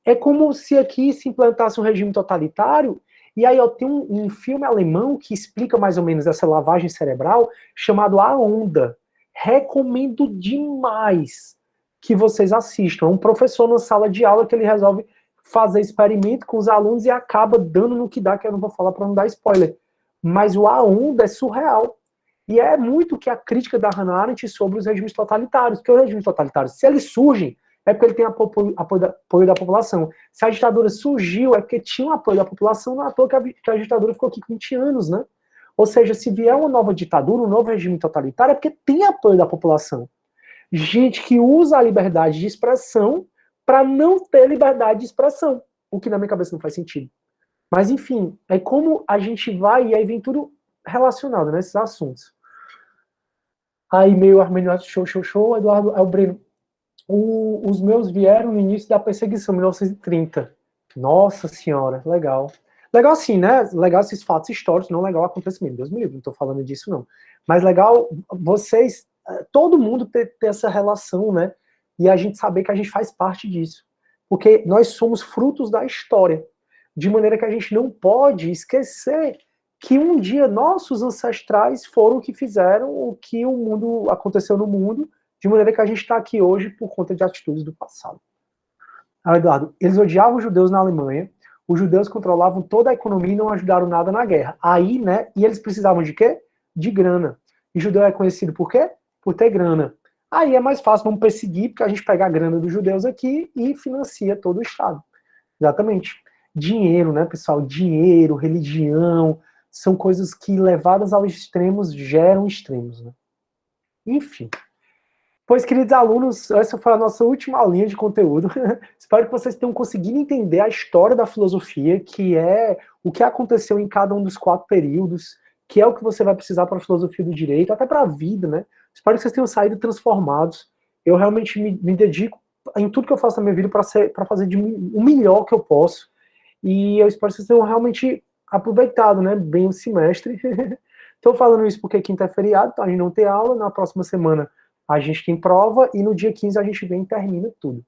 É como se aqui se implantasse um regime totalitário, e aí eu tenho um filme alemão que explica mais ou menos essa lavagem cerebral, chamado A Onda. Recomendo demais que vocês assistam. É um professor na sala de aula que ele resolve fazer experimento com os alunos e acaba dando no que dá, que eu não vou falar para não dar spoiler. Mas o A Onda é surreal. E é muito que a crítica da Hannah Arendt sobre os regimes totalitários, porque os regimes totalitários, se eles surgem, é porque ele tem apoio da população. Se a ditadura surgiu, é porque tinha um apoio da população, não é à toa que a ditadura ficou aqui 20 anos, né? Ou seja, se vier uma nova ditadura, um novo regime totalitário, é porque tem apoio da população. Gente que usa a liberdade de expressão para não ter liberdade de expressão, o que na minha cabeça não faz sentido. Mas, enfim, é como a gente vai, e aí vem tudo relacionado nesses assuntos. Aí, meio Armênio, show, Eduardo, é o Breno. Os meus vieram no início da perseguição, 1930. Nossa senhora, legal. Legal assim, né? Legal esses fatos históricos, não legal o acontecimento. Deus me livre, não estou falando disso, não. Mas legal vocês, todo mundo ter essa relação, né? E a gente saber que a gente faz parte disso. Porque nós somos frutos da história. De maneira que a gente não pode esquecer que um dia nossos ancestrais foram o que fizeram o que o mundo aconteceu no mundo, de maneira que a gente está aqui hoje por conta de atitudes do passado. Eduardo, eles odiavam os judeus na Alemanha, os judeus controlavam toda a economia e não ajudaram nada na guerra. Aí, né, e eles precisavam de quê? De grana. E judeu é conhecido por quê? Por ter grana. Aí é mais fácil, vamos perseguir, porque a gente pega a grana dos judeus aqui e financia todo o Estado. Exatamente. Dinheiro, né, pessoal? Dinheiro, religião, são coisas que, levadas aos extremos, geram extremos, né? Enfim. Pois, queridos alunos, essa foi a nossa última aulinha de conteúdo. Espero que vocês tenham conseguido entender a história da filosofia, que é o que aconteceu em cada um dos 4 períodos, que é o que você vai precisar para a filosofia do direito, até para a vida, né? Espero que vocês tenham saído transformados. Eu realmente me dedico em tudo que eu faço na minha vida para fazer de o melhor que eu posso. E eu espero que vocês tenham realmente aproveitado, né, bem o semestre. Estou falando isso porque quinta é feriado, então a gente não tem aula. Na próxima semana a gente tem prova e no dia 15 a gente vem e termina tudo.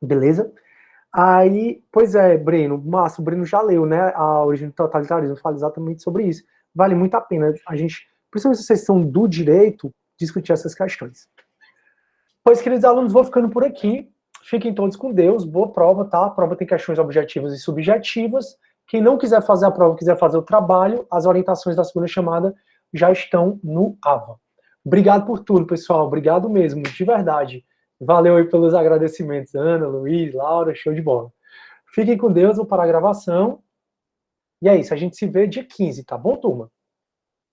Beleza? Aí, pois é, Breno, massa, o Breno já leu, né, a Origem do Totalitarismo, fala exatamente sobre isso. Vale muito a pena a gente, principalmente se vocês são do direito, discutir essas questões. Pois, queridos alunos, vou ficando por aqui. Fiquem todos com Deus, boa prova, tá? A prova tem questões objetivas e subjetivas. Quem não quiser fazer a prova, quiser fazer o trabalho, as orientações da segunda chamada já estão no AVA. Obrigado por tudo, pessoal. Obrigado mesmo, de verdade. Valeu aí pelos agradecimentos, Ana, Luiz, Laura, show de bola. Fiquem com Deus, vou parar a gravação. E é isso, a gente se vê dia 15, tá bom, turma?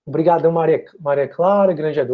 Obrigadão, Maria Clara, grande Eduardo.